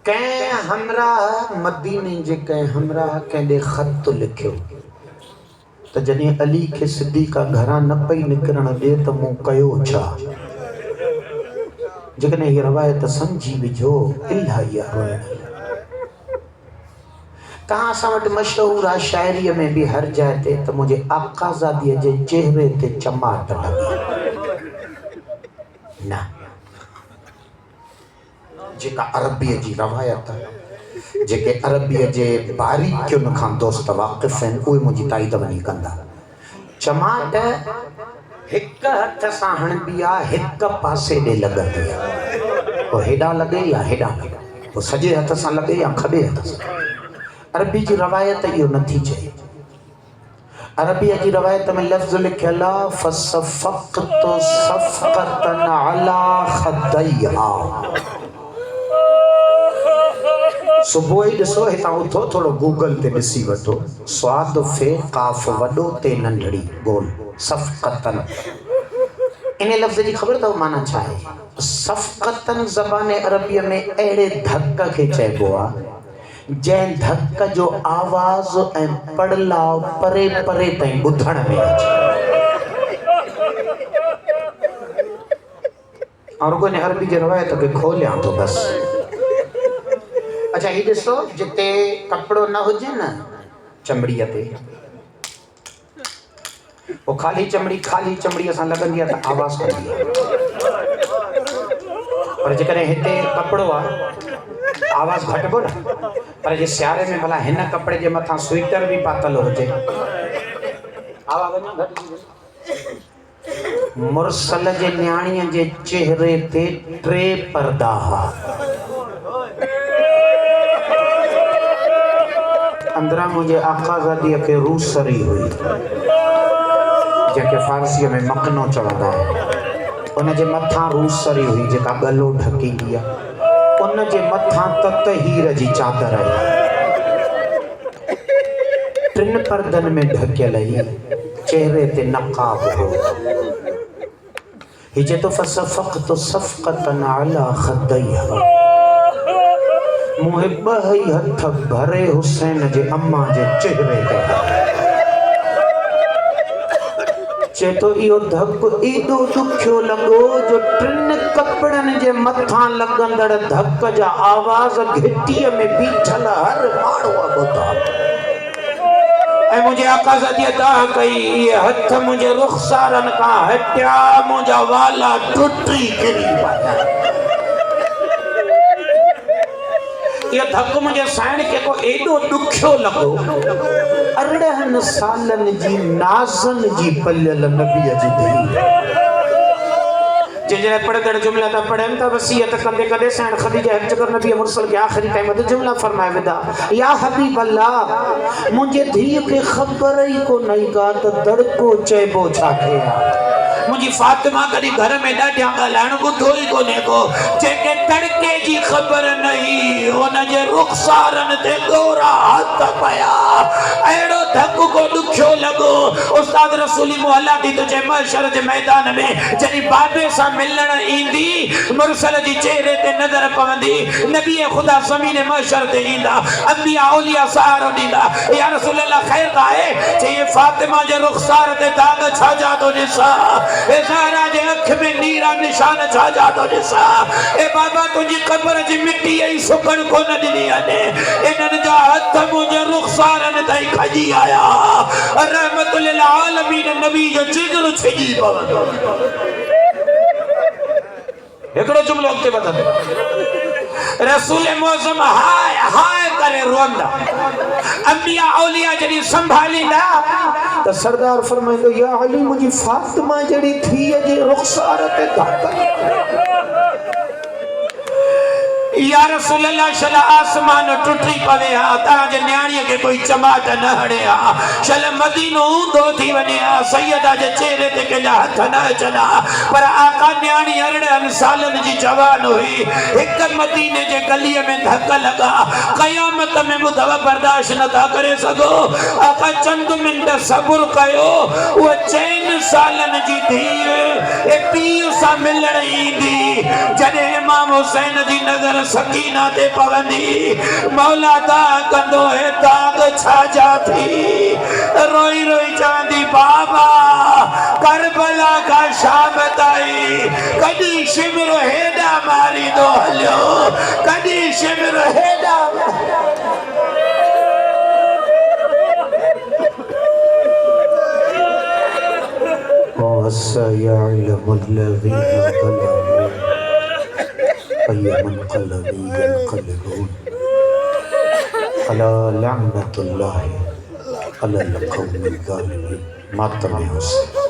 کہیں ہمراہ مدینے جے کہیں ہمراہ کہیں دے خط لکھو تو جنہیں علی کے صدیقہ گھران نہ پئی نکرن دے تو مو کہو چھا جگنے یہ روایت سمجھی بھی جو اللہ یا روئے کہاں سمجھ مشہورہ شاعری میں بھی ہر جاتے تو مجھے آقا زادیہ جے چہرے تے چماٹ لگی نا جے کا عربی جی روایت جے کہ عربی جے باریک کیوں نکھان دوست واقف ہیں اوہ مجھے تائید بنی کندہ چماٹ ہک ہتھ ساہن بیا ہک پاسے دے لگا دیا وہ ہیڈا لگے یا ہیڈا لگے وہ سجے ہتھ ساں لگے یا کھبے ہتھ ساں عربی جی روایت یہ نتھی چاہیے عربی جی روایت میں لفظ لکھلا فصفقت صفقتن علی خدیہا صبح ڈسو ہتا اٹھو تھوڑا گوگل تے ڈسی وٹو سواد فے قاف وڈو تے ننڈڑی گول صفقتن انہیں لفظ جی خبر تو مانا چاہے صفقتن زبان عربیہ میں ایڑے دھکا کے چاہے گوا جین دھکا جو آواز پڑلا پرے پرے تائیں بدھن میں اور کوئی نے عربی کی روایت کے کھولے تو بس اچھا یہ دسو جتے کپڑوں نہ ہو جائے نا چمڑی تے وہ خالی چمڑی اساں لگن دیا تا آواز کر دیا پر جے کرے ہتے کپڑو آواز گھٹ بو نا پر جے سیارے میں بھلا ہن کپڑے جے متھا سویٹر بھی پاتل ہو جے آواز نہ گھٹ جے مرسل جے نیاڑیاں جے چہرے تے ٹرے پردہ اندرہ مجھے آقا زادی کے روح سری ہوئی جے فارسی میں مکنو چڑھا ہے انہیں جے متھاں روح سری ہوئی جے کا گلو ڈھکی دیا انہیں جے متھاں تطہیر جی چادر ہے ٹن پردن میں ڈھکے لئی چہرے تے نقاب ہو ہجے تو فصفقت صفقتن علی خدیہا محبہ ہی ہتھ بھرے حسین جے اماں جے چہرے تے چے تو ایو دھک ایدو دکھیو لگو جو ٹن کپڑن جے متھاں لگندڑ دھک جا آواز گھٹی میں بیٹھل ہر ماڑو ٻدھا اے مجھے آقا زادی عطا کئی یہ ہتھ مجھے رخسارن کا ہٹیا مجھا والا ٹوٹی کری پایا یہ دھک مجھے سائن کے کو ایڈو دکھیو لگو ارڑہن سالن جی نازن جی پلیل نبی جی دی جنہیں پڑھ در جملہ تا پڑھیں تا وسیعت کندے کدے سین خدیجہ ایک چکر نبی مرسل کے آخری ٹائم دے جملہ فرمائے ودا یا حبیب اللہ مجھے دھی کے خبر ہی کو نہیں کہا تو در کو چے بو چھاکے مجھے فاطمہ کری گھر میں ڈاٹیا کا لائن کو دھوئی کو نیکو چیکے تڑکے جی خبر نہیں ہونا جے رخسارن تے گورا ہاتھ پایا ایڑو دھکو کو دکھیو لگو استاد رسولی محلہ دی تو جے محشر جے میدان میں جنی بابے سا ملن ایندی مرسل جی چہرے تے نظر پوندی نبی خدا زمین محشر تے ایندہ انبیاء اولیاء سہارو دیندہ یا رسول اللہ خیر کا ہے چے یہ فاطمہ جے رخسار تے داغ چھا جا دو نسا اے زہرا جے اکھ میں نیرا نشان چھا جا دو نسا اے بابا تجھی قبر جی مٹی ای سکن کو نہ دنی آنے انہن جا حد مجھے رخسارن تائی کھجی آیا رحمت للعالمین نبی جو جگر چھجی پوندو ایکڑو جملہ ہوتے بتا دے رسول معظم ہائے ہائے کرے روندہ انبیاء اولیاء جنی سنبھالی لا تو سردار فرمائے دو یا علی مجھے فاطمہ جڑی تھی جی رخسارت دھاکا یا رسول اللہ شل آسمان ٹوٹی پوے ہاں تاج نیاڑی کے کوئی چماٹ نہ ہڑے ہاں شل مدینہ دو تھی ونے ہاں سیدہ جے چہرے تے کے ہاتھ نہ چلا پر آقا نیاڑی ارڑے انسالن جی جوان ہوئی ایک مدینے جے گلیے میں دھکا لگا قیامت میں مدھو برداشت نہ تھا کرے سکو آقا چند منٹ صبر کہو وہ چین سالن جی دھیر ایک پیو سا ملڑی دی جنہیں امام حسین جی نظر سکینہ تے پوندی مولا دا کندو ہے داغ چھا جاتی روئی روئی چاندی بابا کربلا کا شام تائی کدی شمر ہیڈا ماری دو ہلیو کدی شمر ہیڈا وَسَيَعْلَمُ الَّذِينَ ظَلَمُوا أَيَّ مُنْقَلَبٍ يَنْقَلِبُونَ أَلَا لَعْنَةُ اللَّهِ عَلَى الْقَوْمِ الظَّالِمِينَ ماتم حسین